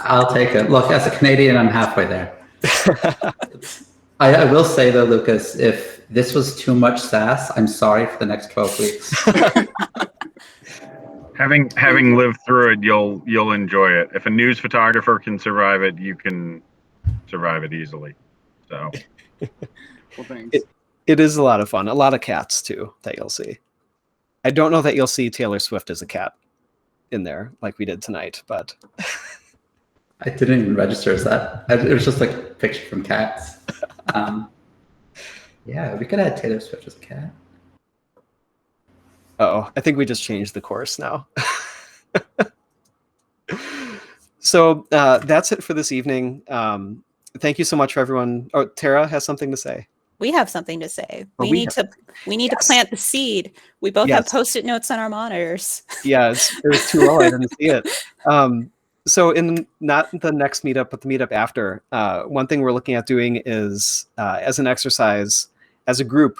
I'll take it. Look, as a Canadian, I'm halfway there. I will say, though, Lucas, if this was too much sass, I'm sorry for the next 12 weeks. Having lived through it, you'll enjoy it. If a news photographer can survive it, you can survive it easily. So, well, thanks. It is a lot of fun. A lot of cats too that you'll see. I don't know that you'll see Taylor Swift as a cat in there like we did tonight, but I didn't even register as that. It was just like a picture from cats. Yeah, we could add Taylor Swift as a cat. Oh, I think we just changed the course now. So that's it for this evening. Thank you so much for everyone. Oh, Tara has something to say. We have something to say. We need to plant the seed. We both have Post-it notes on our monitors. Yeah, it was too low. I didn't see it. So in not the next meetup, but the meetup after, one thing we're looking at doing is as an exercise, as a group,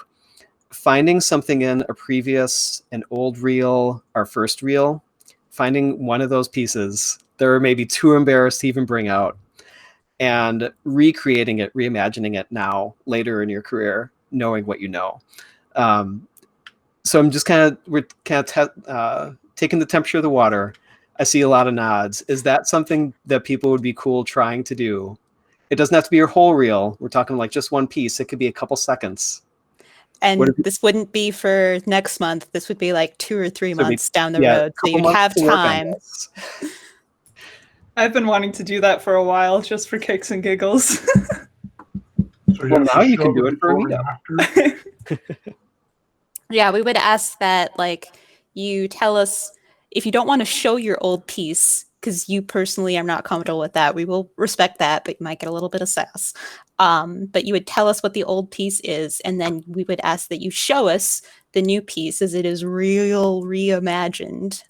finding something in a previous, an old reel, our first reel, finding one of those pieces that are maybe too embarrassed to even bring out, and recreating it, reimagining it now, later in your career, knowing what you know. So I'm just we're taking the temperature of the water. I see a lot of nods. Is that something that people would be cool trying to do It doesn't have to be your whole reel. We're talking like just one piece. It could be a couple seconds. And this wouldn't be for next month. This would be like 2 or 3 months down the road. So you'd have time. I've been wanting to do that for a while, just for kicks and giggles. Well, now you can do it for a meetup. Yeah, we would ask that, like, you tell us if you don't want to show your old piece, because you personally are not comfortable with that. We will respect that, but you might get a little bit of sass. But you would tell us what the old piece is, and then we would ask that you show us the new piece as it is reimagined.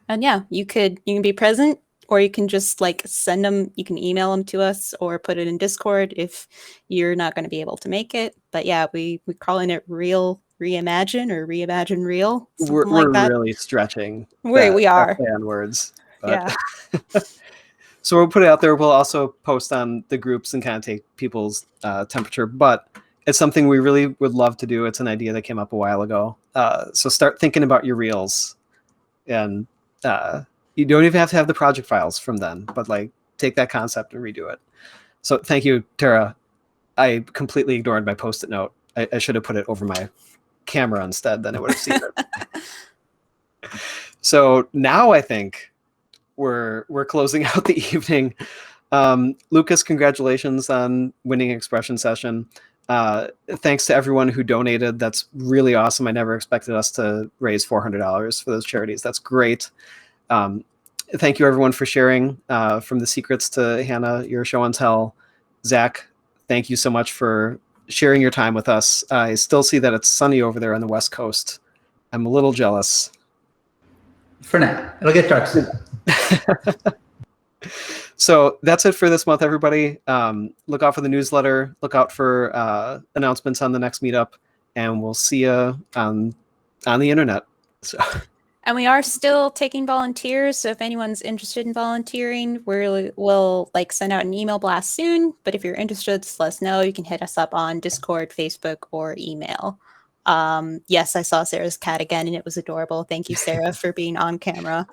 And yeah, you can be present, or you can just like send them. You can email them to us, or put it in Discord if you're not going to be able to make it. But yeah, we're calling it Real Reimagine or Reimagine Real. We're like that. Really stretching. We are. Play on words. But. Yeah. So we'll put it out there. We'll also post on the groups and kind of take people's temperature. But it's something we really would love to do. It's an idea that came up a while ago. So start thinking about your reels, and you don't even have to have the project files from then. But like, take that concept and redo it. So thank you, Tara. I completely ignored my Post-it note. I should have put it over my camera instead. Then I would have seen it. So now I think we're closing out the evening. Lucas, congratulations on winning expression session. Thanks to everyone who donated. That's really awesome. I never expected us to raise $400 for those charities. That's great. Thank you everyone for sharing, from the secrets to Hannah, your show and tell. Zach, thank you so much for sharing your time with us. I still see that it's sunny over there on the West Coast. I'm a little jealous. For now, it'll get dark soon. So that's it for this month, everybody. Look out for the newsletter. Look out for announcements on the next meetup, and we'll see you on the internet. So. And we are still taking volunteers. So if anyone's interested in volunteering, we'll like send out an email blast soon. But if you're interested, just let us know. You can hit us up on Discord, Facebook, or email. Yes, I saw Sarah's cat again, and it was adorable. Thank you, Sarah, for being on camera.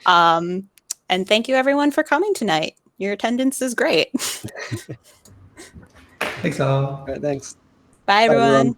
And thank you, everyone, for coming tonight. Your attendance is great. Thanks all. All right, thanks. Bye, everyone.